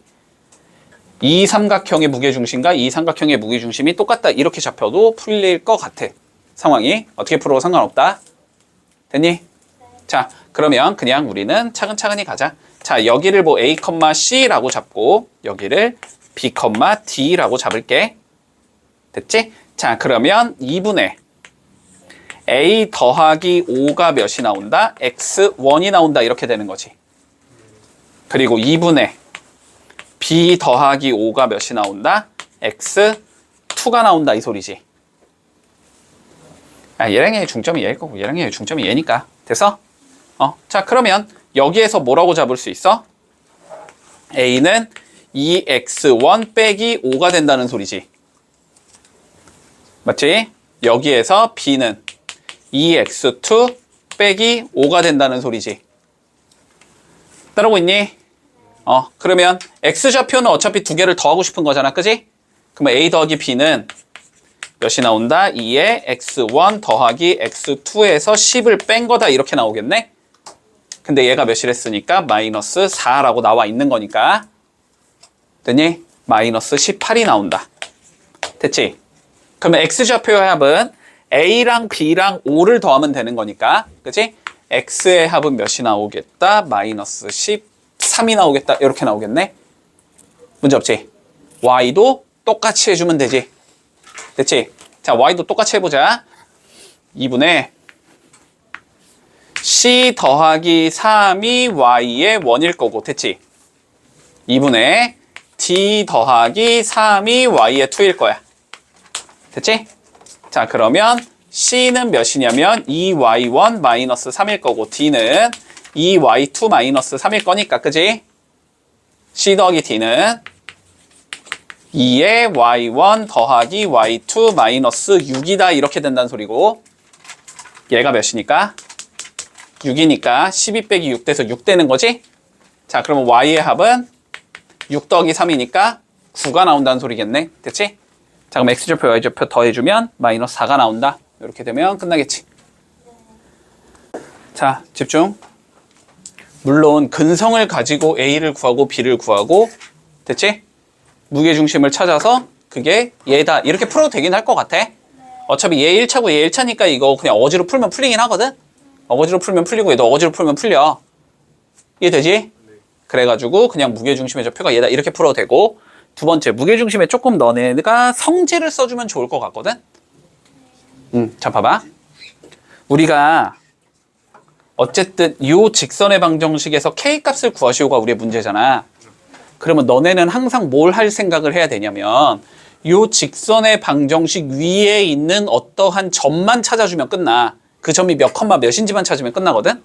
이 삼각형의 무게중심과 이 삼각형의 무게중심이 똑같다 이렇게 잡혀도 풀릴 것 같아. 상황이 어떻게 풀어도 상관없다. 됐니? 자, 그러면 그냥 우리는 차근차근히 가자. 자, 여기를 뭐 A, C라고 잡고 여기를 B, D라고 잡을게. 됐지? 자, 그러면 2분의 A 더하기 5가 몇이 나온다? X1이 나온다. 이렇게 되는 거지. 그리고 2분의 B 더하기 5가 몇이 나온다? X2가 나온다. 이 소리지. 얘랑 얘의 중점이 얘일 거고 얘랑 얘의 중점이 얘니까. 됐어? 자, 그러면 여기에서 뭐라고 잡을 수 있어? A는 2X1 빼기 5가 된다는 소리지. 맞지? 여기에서 B는 2x2 빼기 5가 된다는 소리지. 따라오고 있니? 그러면 x좌표는 어차피 두 개를 더하고 싶은 거잖아. 그지? 그러면 a 더하기 b는 몇이 나온다? 2에 x1 더하기 x2에서 10을 뺀 거다. 이렇게 나오겠네? 근데 얘가 몇이랬으니까 마이너스 4라고 나와 있는 거니까. 됐니? 마이너스 18이 나온다. 됐지? 그러면 x좌표의 합은 a랑 b랑 5를 더하면 되는 거니까. 그치? x의 합은 몇이 나오겠다? 마이너스 13이 나오겠다. 이렇게 나오겠네? 문제 없지? y도 똑같이 해주면 되지. 됐지? 자, y도 똑같이 해보자. 2분의 c 더하기 3이 y의 원일 거고. 됐지? 2분의 d 더하기 3이 y의 2일 거야. 됐지? 자, 그러면 c는 몇이냐면 2y1 마이너스 3일 거고 d는 2y2 마이너스 3일 거니까. 그지? c 더하기 d는 2의 y1 더하기 y2 마이너스 6이다. 이렇게 된다는 소리고, 얘가 몇이니까? 6이니까 12 빼기 6 돼서 6 되는 거지? 자, 그러면 y의 합은 6 더하기 3이니까 9가 나온다는 소리겠네. 됐지? 자, 그럼 x좌표, y좌표 더해주면 마이너스 4가 나온다. 이렇게 되면 끝나겠지. 자, 집중. 물론 근성을 가지고 a를 구하고 b를 구하고, 됐지? 무게중심을 찾아서 그게 얘다. 이렇게 풀어도 되긴 할 것 같아. 어차피 얘 1차고 얘 1차니까 이거 그냥 어거지로 풀면 풀리긴 하거든? 어거지로 풀면 풀리고 얘도 어거지로 풀면 풀려. 이해되지? 그래가지고 그냥 무게중심의 좌표가 얘다. 이렇게 풀어도 되고, 두 번째, 무게중심에 조금 너네가 성질을 써주면 좋을 것 같거든? 자, 봐봐. 우리가 어쨌든 이 직선의 방정식에서 K값을 구하시오가 우리의 문제잖아. 그러면 너네는 항상 뭘 할 생각을 해야 되냐면 이 직선의 방정식 위에 있는 어떠한 점만 찾아주면 끝나. 그 점이 몇 컴마 몇인지만 찾으면 끝나거든?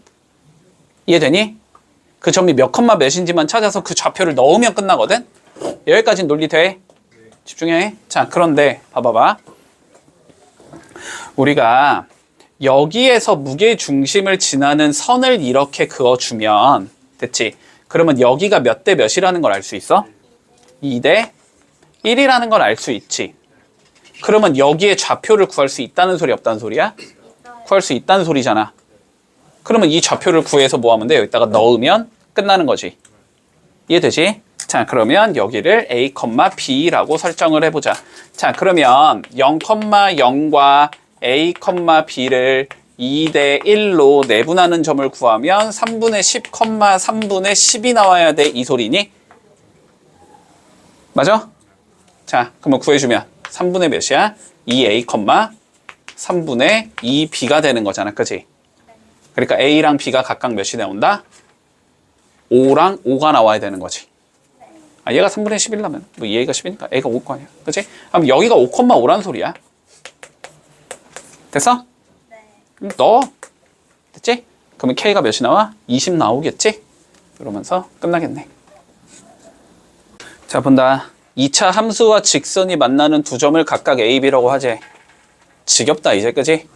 이해되니? 그 점이 몇 컴마 몇인지만 찾아서 그 좌표를 넣으면 끝나거든? 여기까지는 논리 돼? 집중해. 자, 그런데 봐봐봐. 우리가 여기에서 무게중심을 지나는 선을 이렇게 그어주면, 됐지? 그러면 여기가 몇 대 몇이라는 걸 알 수 있어? 2대 1이라는 걸 알 수 있지. 그러면 여기에 좌표를 구할 수 있다는 소리 없다는 소리야? 구할 수 있다는 소리잖아. 그러면 이 좌표를 구해서 뭐 하면 돼? 여기다가 넣으면 끝나는 거지. 이해되지? 자, 그러면 여기를 a, b라고 설정을 해보자. 자, 그러면 0,0과 a, b를 2대 1로 내분하는 점을 구하면 3분의 10, 3분의 10이 나와야 돼. 이 소리니? 맞아? 자, 그러면 구해주면 3분의 몇이야? 2a, 3분의 2b가 되는 거잖아. 그치? 그러니까 a랑 b가 각각 몇이 나온다? 5랑 5가 나와야 되는 거지. 아, 얘가 3분의 10이라면 뭐 얘가 10이니까 a가 5일 거 아니야. 그치? 그럼 여기가 5,5라는 소리야. 됐어? 네. 넣어. 됐지? 그러면 K가 몇이 나와? 20 나오겠지? 이러면서 끝나겠네. 자, 본다. 2차 함수와 직선이 만나는 두 점을 각각 A, B라고 하지. 지겹다 이제. 그지?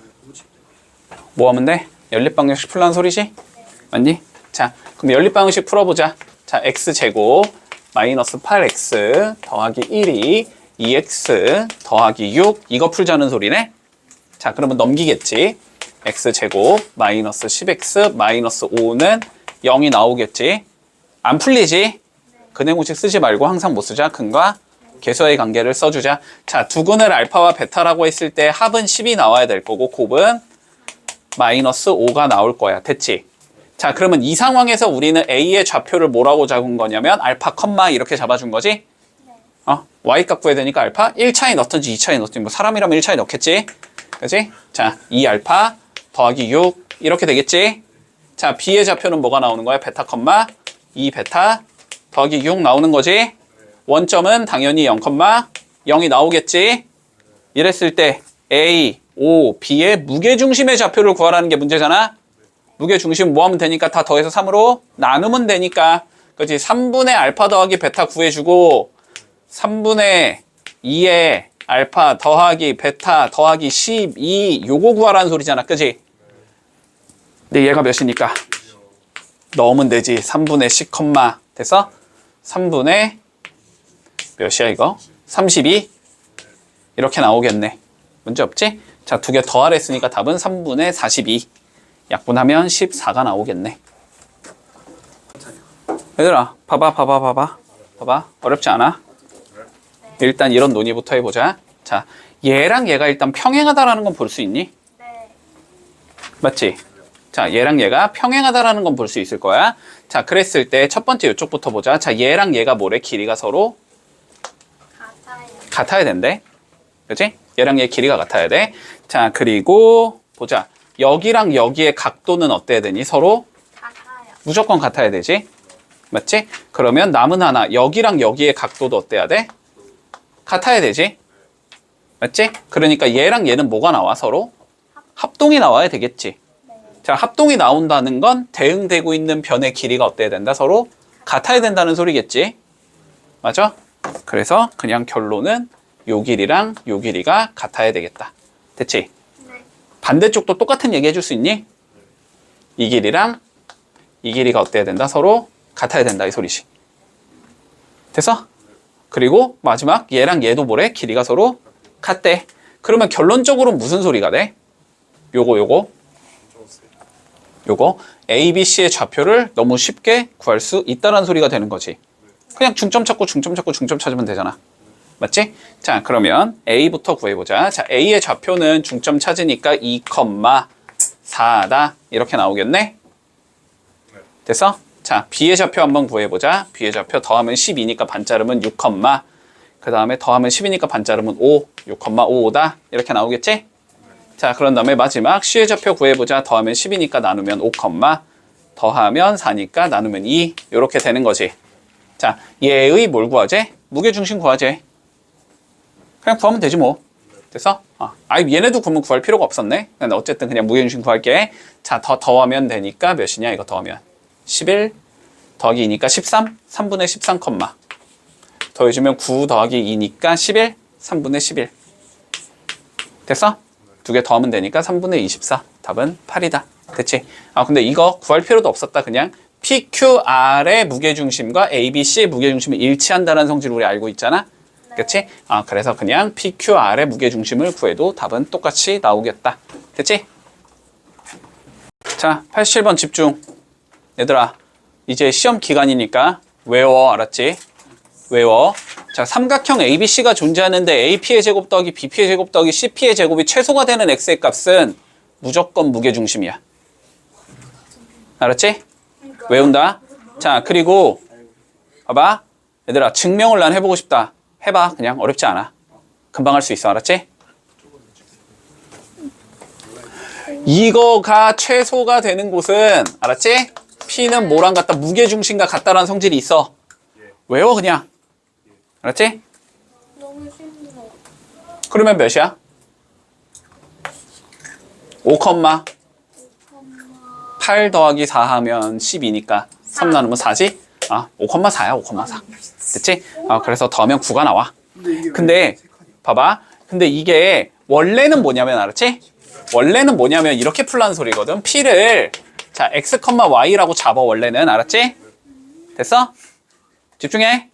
뭐 하면 돼? 연립방정식 풀라는 소리지? 맞니? 자, 그럼 연립방정식 풀어보자. 자, x제곱 마이너스 8x 더하기 1이 2x 더하기 6 이거 풀자는 소리네? 자, 그러면 넘기겠지. x제곱 마이너스 10x 마이너스 5는 0이 나오겠지. 안 풀리지? 근해공식 쓰지 말고 항상 뭐 쓰자? 근과 계수의 관계를 써주자. 자, 두근을 알파와 베타라고 했을 때 합은 10이 나와야 될 거고 곱은 마이너스 5가 나올 거야. 됐지? 자, 그러면 이 상황에서 우리는 A의 좌표를 뭐라고 잡은 거냐면 알파, 이렇게 잡아준 거지? Y값 구해야 되니까 알파 1차에 넣든지 2차에 넣든지 뭐 사람이라면 1차에 넣겠지? 그치? 자, 2알파 더하기 6 이렇게 되겠지? 자, B의 좌표는 뭐가 나오는 거야? 베타, 2베타 더하기 6 나오는 거지? 원점은 당연히 0,0이 나오겠지? 이랬을 때 A, O, B의 무게중심의 좌표를 구하라는 게 문제잖아? 무게중심 뭐 하면 되니까 다 더해서 3으로 나누면 되니까. 그치? 3분의 알파 더하기 베타 구해주고 3분의 2의 알파 더하기 베타 더하기 12 요거 구하라는 소리잖아. 그치? 근데 얘가 몇이니까? 넣으면 되지. 3분의 10, 됐어? 3분의 몇이야 이거? 32? 이렇게 나오겠네. 문제 없지? 자, 두 개 더하라 했으니까 답은 3분의 42. 약분하면 14가 나오겠네. 얘들아, 봐봐. 어렵지 않아? 일단 이런 논의부터 해보자. 자, 얘랑 얘가 일단 평행하다라는 건 볼 수 있니? 네. 맞지? 자, 얘랑 얘가 평행하다라는 건 볼 수 있을 거야. 자, 그랬을 때 첫 번째 이쪽부터 보자. 자, 얘랑 얘가 뭐래? 길이가 서로 같아요. 같아야 된대. 그치? 얘랑 얘 길이가 같아야 돼. 자, 그리고 보자. 여기랑 여기의 각도는 어때야 되니? 서로 같아요. 무조건 같아야 되지. 맞지? 그러면 남은 하나. 여기랑 여기의 각도도 어때야 돼? 같아야 되지. 맞지? 그러니까 얘랑 얘는 뭐가 나와? 서로 합동이 나와야 되겠지. 자, 합동이 나온다는 건 대응되고 있는 변의 길이가 어때야 된다? 서로 같아야 된다는 소리겠지. 맞아? 그래서 그냥 결론은 요 길이랑 요 길이가 같아야 되겠다. 됐지? 네. 반대쪽도 똑같은 얘기 해줄 수 있니? 이 길이랑 이 길이가 어때야 된다? 서로 같아야 된다 이 소리지. 됐어? 그리고 마지막 얘랑 얘도 뭐래? 길이가 서로 같대. 그러면 결론적으로 무슨 소리가 돼? 요거 A, B, C의 좌표를 너무 쉽게 구할 수 있다는 소리가 되는 거지. 그냥 중점 찾으면 되잖아. 맞지? 자, 그러면 A부터 구해보자. 자, A의 좌표는 중점 찾으니까 2,4다. 이렇게 나오겠네? 됐어? 자, B의 좌표 한번 구해보자. B의 좌표 더하면 12니까 반자름은 6, 그 다음에 더하면 10이니까 반자름은 5, 6,55다. 이렇게 나오겠지? 자, 그런 다음에 마지막 C의 좌표 구해보자. 더하면 10이니까 나누면 5, 더하면 4니까 나누면 2. 이렇게 되는 거지. 자, 얘의 뭘 구하지? 무게중심 구하지. 그냥 구하면 되지 뭐. 됐어? 얘네도 그러면 구할 필요가 없었네. 근데 어쨌든 그냥 무게중심 구할게. 자, 더하면 되니까 몇이냐 이거 더하면 11 더하기 2니까 13 3분의 13 더해주면 9 더하기 2니까 11 3분의 11 됐어? 두 개 더하면 되니까 3분의 24 답은 8이다. 됐지? 근데 이거 구할 필요도 없었다. 그냥 PQR의 무게중심과 ABC의 무게중심이 일치한다는 성질을 우리 알고 있잖아. 그치? 그래서 그냥 PQR의 무게중심을 구해도 답은 똑같이 나오겠다. 됐지? 자, 87번 집중. 얘들아, 이제 시험 기간이니까 외워, 알았지? 외워. 자, 삼각형 ABC가 존재하는데 AP의 제곱 더하기 BP의 제곱 더하기 CP의 제곱이 최소가 되는 X의 값은 무조건 무게중심이야. 알았지? 외운다. 자, 그리고 봐봐. 얘들아, 증명을 난 해보고 싶다. 해봐. 그냥 어렵지 않아. 금방 할 수 있어. 알았지? 이거가 최소가 되는 곳은 알았지? P는 뭐랑 같다? 무게중심과 같다라는 성질이 있어. 외워 그냥. 알았지? 너무 힘들어. 그러면 몇이야? 5, 8 더하기 4 하면 12니까 3 나누면 4지? 5,4야 5,4. 됐지? 그래서 더하면 9가 나와. 근데 봐봐. 근데 이게 원래는 뭐냐면 알았지? 원래는 뭐냐면 이렇게 풀라는 소리거든. P를 자 x, y라고 잡아 원래는. 알았지? 됐어? 집중해.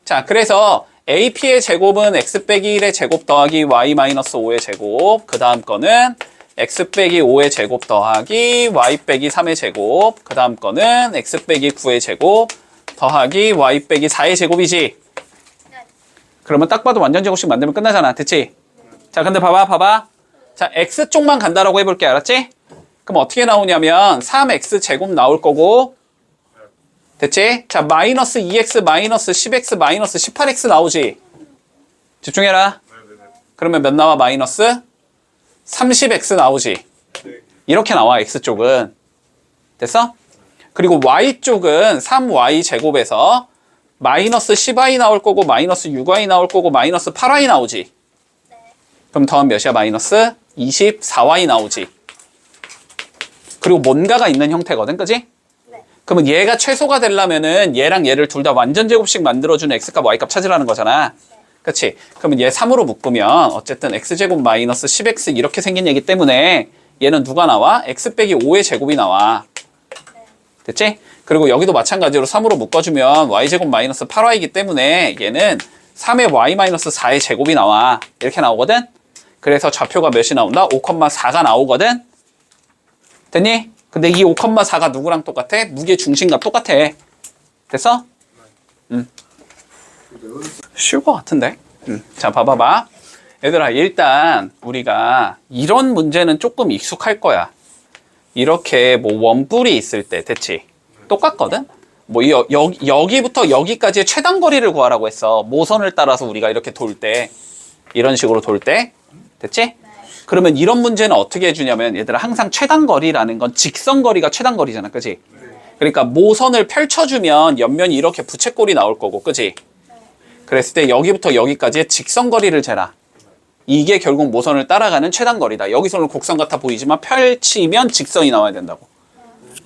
자, 그래서 AP의 제곱은 x 빼기 1의 제곱 더하기 y 마이너스 5의 제곱. 그 다음 거는 x 빼기 5의 제곱 더하기 y 빼기 3의 제곱. 그 다음 거는 x 빼기 9의 제곱 더하기 y 빼기 4의 제곱이지. 그러면 딱 봐도 완전 제곱식 만들면 끝나잖아. 됐지? 자, 근데 봐봐. 자, x쪽만 간다라고 해볼게. 알았지? 그럼 어떻게 나오냐면 3x 제곱 나올 거고. 됐지? 자, 마이너스 2x 마이너스 10x 마이너스 18x 나오지. 집중해라. 그러면 몇 나와? 마이너스 30x 나오지. 이렇게 나와 x쪽은. 됐어? 그리고 y쪽은 3y 제곱에서 마이너스 10y 나올 거고 마이너스 6y 나올 거고 마이너스 8y 나오지. 그럼 더하면 몇이야? 마이너스 24y 나오지. 그리고 뭔가가 있는 형태거든. 그지? 그러면 얘가 최소가 되려면은 얘랑 얘를 둘 다 완전 제곱식 만들어주는 x값, y값 찾으라는 거잖아. 그치? 그러면 얘 3으로 묶으면 어쨌든 x제곱 마이너스 10x 이렇게 생긴 얘기 때문에 얘는 누가 나와? x 빼기 5의 제곱이 나와. 됐지? 그리고 여기도 마찬가지로 3으로 묶어주면 y제곱 마이너스 8y이기 때문에 얘는 3의 y 마이너스 4의 제곱이 나와. 이렇게 나오거든? 그래서 좌표가 몇이 나온다? 5,4가 나오거든? 됐니? 근데 이 5,4가 누구랑 똑같아? 무게 중심과 똑같아. 됐어? 쉬울 것 같은데? 자, 봐봐봐. 얘들아, 일단 우리가 이런 문제는 조금 익숙할 거야. 이렇게 뭐 원뿔이 있을 때, 됐지? 똑같거든? 뭐 여기부터 여기까지의 최단 거리를 구하라고 했어. 모선을 따라서 우리가 이렇게 돌 때, 이런 식으로 돌 때, 됐지? 그러면 이런 문제는 어떻게 해주냐면 얘들아, 항상 최단 거리라는 건 직선 거리가 최단 거리잖아, 그지? 그러니까 모선을 펼쳐주면 옆면이 이렇게 부채꼴이 나올 거고, 그지? 그랬을 때 여기부터 여기까지의 직선 거리를 재라. 이게 결국 모선을 따라가는 최단 거리다. 여기서는 곡선 같아 보이지만 펼치면 직선이 나와야 된다고.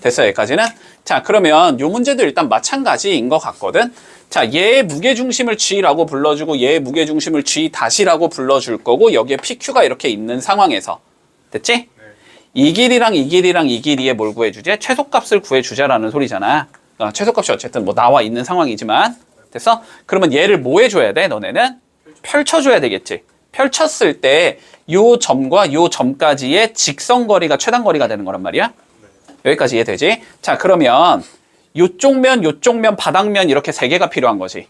됐어, 여기까지는? 자, 그러면 이 문제도 일단 마찬가지인 것 같거든? 자, 얘의 무게중심을 G라고 불러주고 얘의 무게중심을 G 다시라고 불러줄 거고 여기에 PQ가 이렇게 있는 상황에서. 됐지? 이 길이랑 이 길이랑 이 길이에 뭘 구해주지? 최소값을 구해주자라는 소리잖아. 최소값이 어쨌든 뭐 나와 있는 상황이지만. 됐어? 그러면 얘를 뭐 해줘야 돼? 너네는? 펼쳐줘야 되겠지. 펼쳤을 때 요 점과 요 점까지의 직선거리가 최단거리가 되는 거란 말이야. 여기까지 이해되지? 자, 그러면 요쪽 면, 바닥면 이렇게 세 개가 필요한 거지.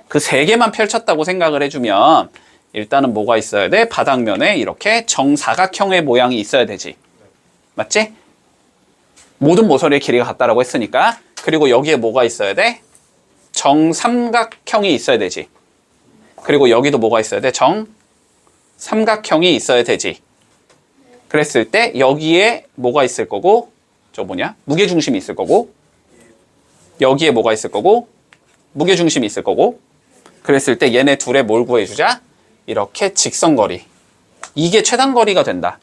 그 세 개만 펼쳤다고 생각을 해주면 일단은 뭐가 있어야 돼? 바닥면에 이렇게 정사각형의 모양이 있어야 되지. 맞지? 모든 모서리의 길이가 같다라고 했으니까. 그리고 여기에 뭐가 있어야 돼? 정삼각형이 있어야 되지. 그리고 여기도 뭐가 있어야 돼? 정삼각형이 있어야 되지. 그랬을 때 여기에 뭐가 있을 거고, 저 뭐냐? 무게중심이 있을 거고, 여기에 뭐가 있을 거고, 무게중심이 있을 거고. 그랬을 때 얘네 둘에 뭘 구해주자? 이렇게 직선거리. 이게 최단거리가 된다.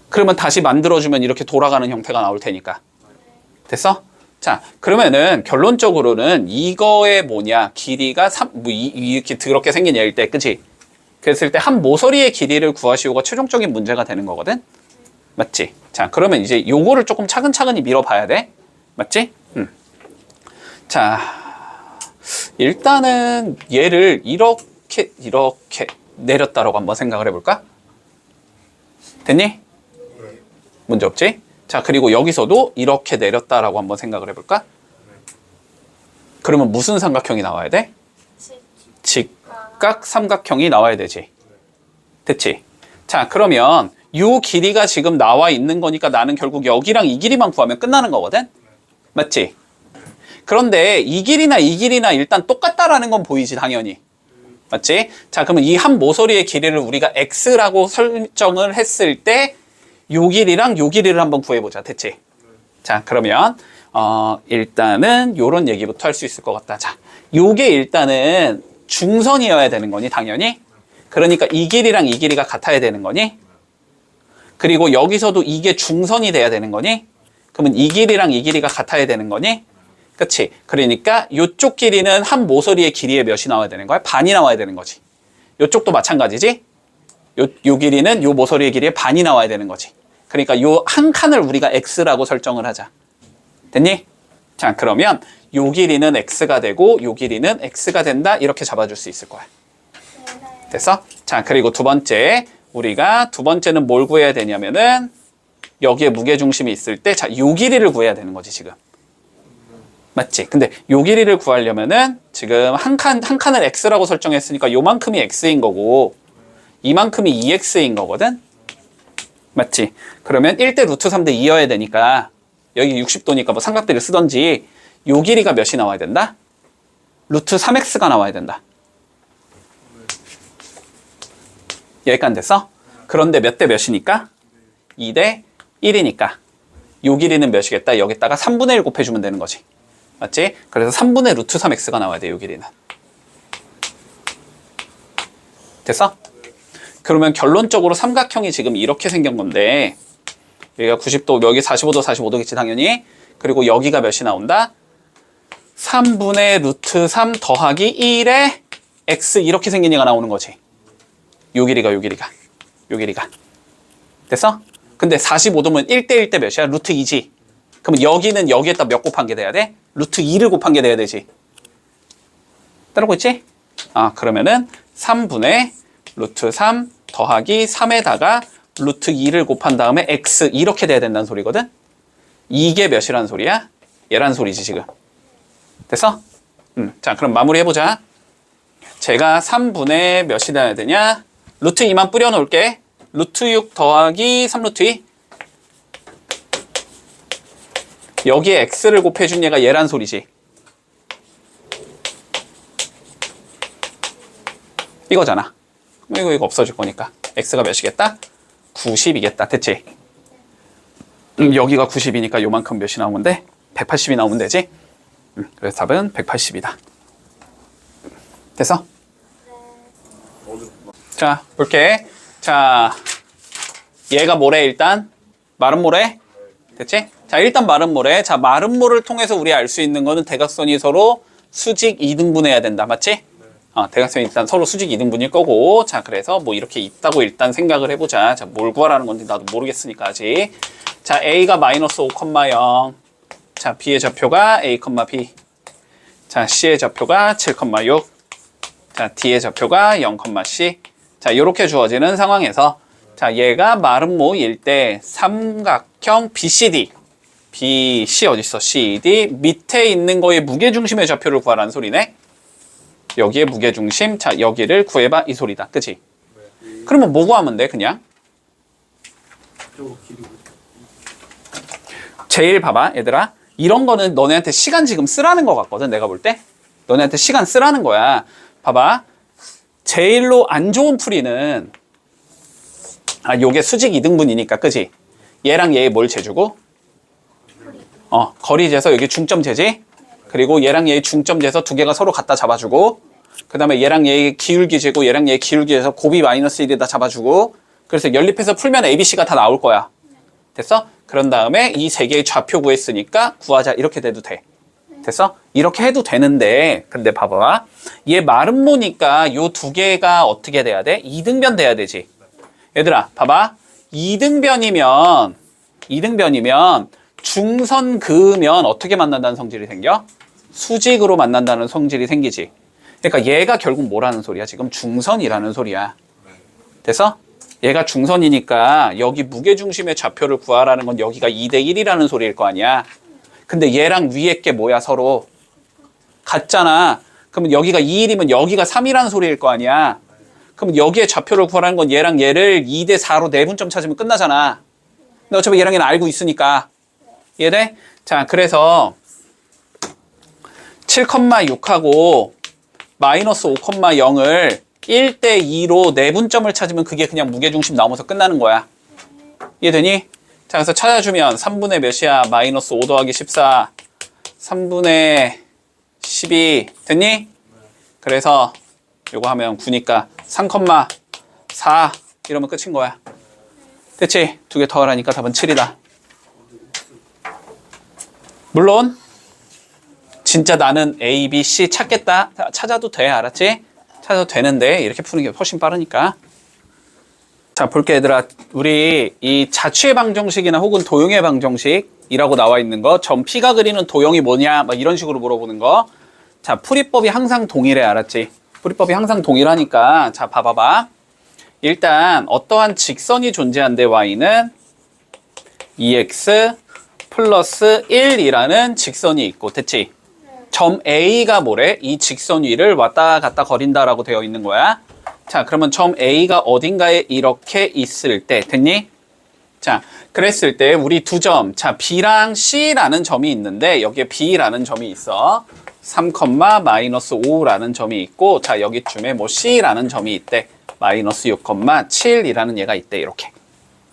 그러면 다시 만들어주면 이렇게 돌아가는 형태가 나올 테니까. 됐어? 자, 그러면은 결론적으로는 이거의 뭐냐? 길이가 이렇게 더럽게 생긴 얘일 때, 그치? 그랬을 때 한 모서리의 길이를 구하시오가 최종적인 문제가 되는 거거든? 맞지? 자, 그러면 이제 요거를 조금 차근차근히 밀어봐야 돼. 맞지? 자, 일단은 얘를 이렇게 내렸다라고 한번 생각을 해볼까? 됐니? 문제 없지? 자, 그리고 여기서도 이렇게 내렸다라고 한번 생각을 해볼까? 그러면 무슨 삼각형이 나와야 돼? 직각 삼각형이 나와야 되지. 됐지? 자, 그러면 요 길이가 지금 나와 있는 거니까 나는 결국 여기랑 이 길이만 구하면 끝나는 거거든? 맞지? 그런데 이 길이나 이 길이나 일단 똑같다라는 건 보이지, 당연히. 맞지? 자, 그러면 이 한 모서리의 길이를 우리가 x라고 설정을 했을 때 요 길이랑 요 길이를 한번 구해보자. 됐지? 자, 그러면 일단은 요런 얘기부터 할 수 있을 것 같다. 자, 요게 일단은 중선이어야 되는 거니, 당연히? 그러니까 이 길이랑 이 길이가 같아야 되는 거니? 그리고 여기서도 이게 중선이 돼야 되는 거니? 그러면 이 길이랑 이 길이가 같아야 되는 거니? 그치? 그러니까 요쪽 길이는 한 모서리의 길이의 몇이 나와야 되는 거야? 반이 나와야 되는 거지. 요쪽도 마찬가지지? 요 길이는 요 모서리의 길이의 반이 나와야 되는 거지. 그러니까 요 한 칸을 우리가 x라고 설정을 하자. 됐니? 자, 그러면 요 길이는 x가 되고 요 길이는 x가 된다. 이렇게 잡아줄 수 있을 거야. 됐어? 자, 그리고 두 번째. 우리가 두 번째는 뭘 구해야 되냐면은 여기에 무게중심이 있을 때, 자, 요 길이를 구해야 되는 거지, 지금. 맞지? 근데 요 길이를 구하려면은 지금 한 칸을 x라고 설정했으니까 요만큼이 x인 거고 이만큼이 2x인 거거든? 맞지? 그러면 1대 루트 3대 2여야 되니까 여기 60도니까 뭐 삼각대를 쓰던지 요 길이가 몇이 나와야 된다? 루트 3x가 나와야 된다. 여기까지 됐어? 그런데 몇 대 몇이니까? 2대 1이니까 요 길이는 몇이겠다? 여기다가 3분의 1 곱해주면 되는 거지. 맞지? 그래서 3분의 루트 3x가 나와야 돼, 요 길이는. 됐어? 그러면 결론적으로 삼각형이 지금 이렇게 생긴 건데 여기가 90도, 여기 45도, 45도겠지, 당연히. 그리고 여기가 몇이 나온다? 3분의 루트 3 더하기 1의 x 이렇게 생긴 얘가 나오는 거지. 요 길이가. 됐어? 근데 45도면 1대1 대 몇이야? 루트 2지. 그럼 여기는 여기에다 몇 곱한 게 돼야 돼? 루트 2를 곱한 게 돼야 되지. 따라오고 있지? 그러면은 3분의 루트 3 더하기 3에다가 루트 2를 곱한 다음에 x 이렇게 돼야 된다는 소리거든? 이게 몇이라는 소리야? 얘라는 소리지 지금. 됐어? 자, 그럼 마무리해보자. 제가 3분의 몇이 돼야 되냐? 루트 2만 뿌려놓을게. 루트 6 더하기 3루트 2. 여기에 x를 곱해준 얘가 얘란 소리지. 이거잖아. 이거 없어질 거니까. x가 몇이겠다? 90이겠다. 됐지? 여기가 90이니까 요만큼 몇이 나오면 돼? 180이 나오면 되지? 그래서 답은 180이다. 됐어? 자, 볼게. 자, 얘가 뭐래 일단? 마른 모래? 됐지? 자, 일단 마른 모래. 자, 마른 모를 통해서 우리 알 수 있는 거는 대각선이 서로 수직 2등분해야 된다. 맞지? 대각선이 일단 서로 수직 2등분일 거고. 자, 그래서 뭐 이렇게 있다고 일단 생각을 해보자. 자, 뭘 구하라는 건지 나도 모르겠으니까 아직. 자, A가 마이너스 5,0. 자, B의 좌표가 A, B. 자, C의 좌표가 7,6. 자, D의 좌표가 0,C. 자, 요렇게 주어지는 상황에서 자, 얘가 마른 모일 때 삼각형 BCD. BC 어딨어? CD. 밑에 있는 거의 무게중심의 좌표를 구하라는 소리네. 여기에 무게중심. 자, 여기를 구해봐. 이 소리다. 그치? 그러면 뭐 구하면 돼? 그냥? 제일 봐봐, 얘들아. 이런 거는 너네한테 시간 지금 쓰라는 거 같거든, 내가 볼 때. 너네한테 시간 쓰라는 거야. 봐봐. 제일로 안 좋은 풀이는 요게 수직 2등분이니까, 그지? 얘랑 얘 뭘 재주고? 거리 재서 여기 중점 재지? 그리고 얘랑 얘 중점 재서 두 개가 서로 갖다 잡아주고, 그 다음에 얘랑 얘 기울기 재고 얘랑 얘 기울기 재서 곱이 마이너스 1에다 잡아주고, 그래서 연립해서 풀면 ABC가 다 나올 거야. 됐어? 그런 다음에 이 세 개의 좌표 구했으니까 구하자. 이렇게 돼도 돼. 됐어? 이렇게 해도 되는데, 근데 봐봐. 얘 마른 모니까 요 두 개가 어떻게 돼야 돼? 2등변 돼야 되지. 얘들아, 봐봐. 2등변이면 중선 그으면 어떻게 만난다는 성질이 생겨? 수직으로 만난다는 성질이 생기지. 그러니까 얘가 결국 뭐라는 소리야? 지금 중선이라는 소리야. 됐어? 얘가 중선이니까 여기 무게중심의 좌표를 구하라는 건 여기가 2대1이라는 소리일 거 아니야. 근데 얘랑 위에 게 뭐야? 서로 같잖아. 그러면 여기가 2,1이면 여기가 3이라는 소리일 거 아니야. 그럼 여기에 좌표를 구하라는 건 얘랑 얘를 2대4로 내분점 찾으면 끝나잖아. 근데 어차피 얘랑 얘는 알고 있으니까. 이해돼? 자, 그래서 7,6하고 마이너스 5,0을 1대2로 내분점을 찾으면 그게 그냥 무게중심 나오면서 끝나는 거야. 이해되니? 자, 그래서 찾아주면 3분의 몇이야? 마이너스 5 더하기 14. 3분의 12. 됐니? 그래서 요거 하면 9니까 3,4 이러면 끝인 거야. 됐지? 두 개 더 하라니까 답은 7이다. 물론 진짜 나는 A, B, C 찾겠다. 찾아도 돼. 알았지? 찾아도 되는데 이렇게 푸는 게 훨씬 빠르니까. 자, 볼게 얘들아. 우리 이 자취의 방정식이나 혹은 도형의 방정식이라고 나와 있는 거, 점 P가 그리는 도형이 뭐냐 막 이런 식으로 물어보는 거. 자, 풀이법이 항상 동일해. 알았지? 풀이법이 항상 동일하니까 자, 봐봐봐. 일단 어떠한 직선이 존재한데 y는 2x 플러스 1이라는 직선이 있고, 됐지? 점 A가 뭐래? 이 직선 위를 왔다 갔다 거린다라고 되어 있는 거야. 자, 그러면 점 A가 어딘가에 이렇게 있을 때, 됐니? 자, 그랬을 때 우리 두 점, 자, B랑 C라는 점이 있는데 여기에 B라는 점이 있어. 3, 마이너스 5라는 점이 있고, 자, 여기쯤에 뭐 C라는 점이 있대. 마이너스 6, 7이라는 얘가 있대. 이렇게.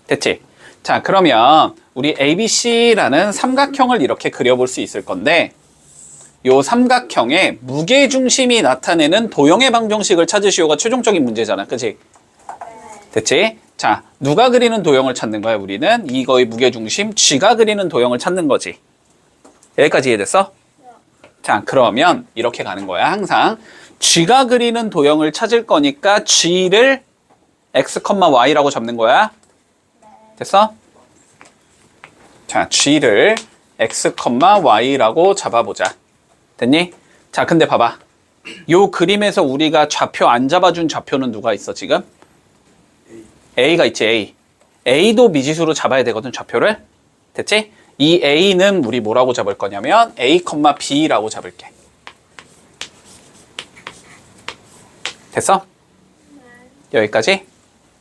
됐지? 자, 그러면 우리 ABC라는 삼각형을 이렇게 그려볼 수 있을 건데, 요 삼각형의 무게중심이 나타내는 도형의 방정식을 찾으시오가 최종적인 문제잖아. 그치? 됐지? 자, 누가 그리는 도형을 찾는 거야, 우리는? 이거의 무게중심, G가 그리는 도형을 찾는 거지. 여기까지 이해됐어? 자, 그러면 이렇게 가는 거야. 항상 G가 그리는 도형을 찾을 거니까 G를 X, Y라고 잡는 거야. 됐어? 자, g를 x, y라고 잡아보자. 됐니? 자, 근데 봐봐. 요 그림에서 우리가 좌표 안 잡아준 좌표는 누가 있어 지금? A가 있지. A. A도 미지수로 잡아야 되거든 좌표를. 됐지? 이 A는 우리 뭐라고 잡을 거냐면 A, B라고 잡을게. 됐어? 여기까지?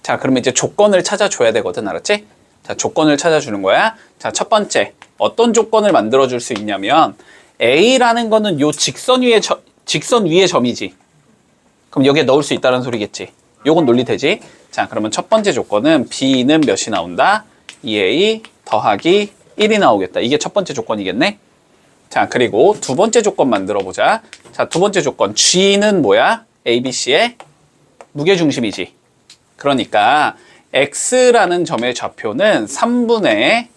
자, 그러면 이제 조건을 찾아줘야 되거든. 알았지? 자, 조건을 찾아주는 거야. 자, 첫 번째. 어떤 조건을 만들어줄 수 있냐면 A라는 거는 요 직선 위의 점이지. 그럼 여기에 넣을 수 있다는 소리겠지. 요건 논리되지? 자, 그러면 첫 번째 조건은 B는 몇이 나온다? 2A 더하기 1이 나오겠다. 이게 첫 번째 조건이겠네? 자, 그리고 두 번째 조건 만들어 보자. 자, 두 번째 조건. G는 뭐야? ABC의 무게중심이지. 그러니까 X라는 점의 좌표는 3분의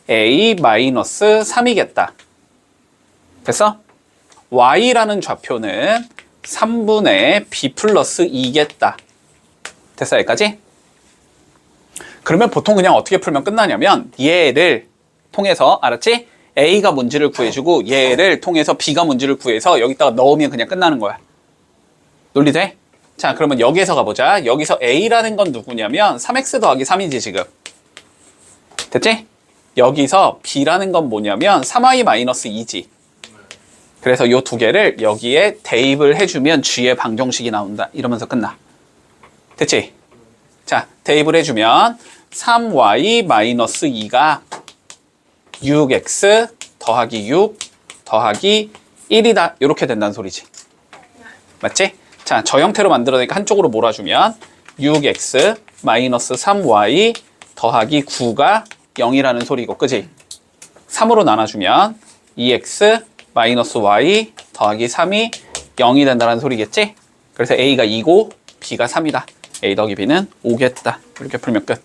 A-3이겠다. 됐어? Y라는 좌표는 3분의 B 플러스 2겠다. 됐어, 여기까지? 그러면 보통 그냥 어떻게 풀면 끝나냐면 얘를 통해서, 알았지? A가 뭔지를 구해주고 얘를 통해서 B가 뭔지를 구해서 여기다가 넣으면 그냥 끝나는 거야. 논리돼? 자, 그러면 여기에서 가보자. 여기서 A라는 건 누구냐면 3x 더하기 3이지 지금. 됐지? 여기서 B라는 건 뭐냐면 3y-2지. 그래서 요 두 개를 여기에 대입을 해주면 G의 방정식이 나온다. 이러면서 끝나. 됐지? 자, 대입을 해주면 3y-2가 6x 더하기 6 더하기 1이다. 이렇게 된다는 소리지. 맞지? 자, 저 형태로 만들어내니까 한쪽으로 몰아주면 6x 마이너스 3y 더하기 9가 0이라는 소리고, 그지? 3으로 나눠주면 2x 마이너스 y 더하기 3이 0이 된다는 소리겠지? 그래서 a가 2고 b가 3이다. a 더하기 b는 5겠다. 이렇게 풀면 끝.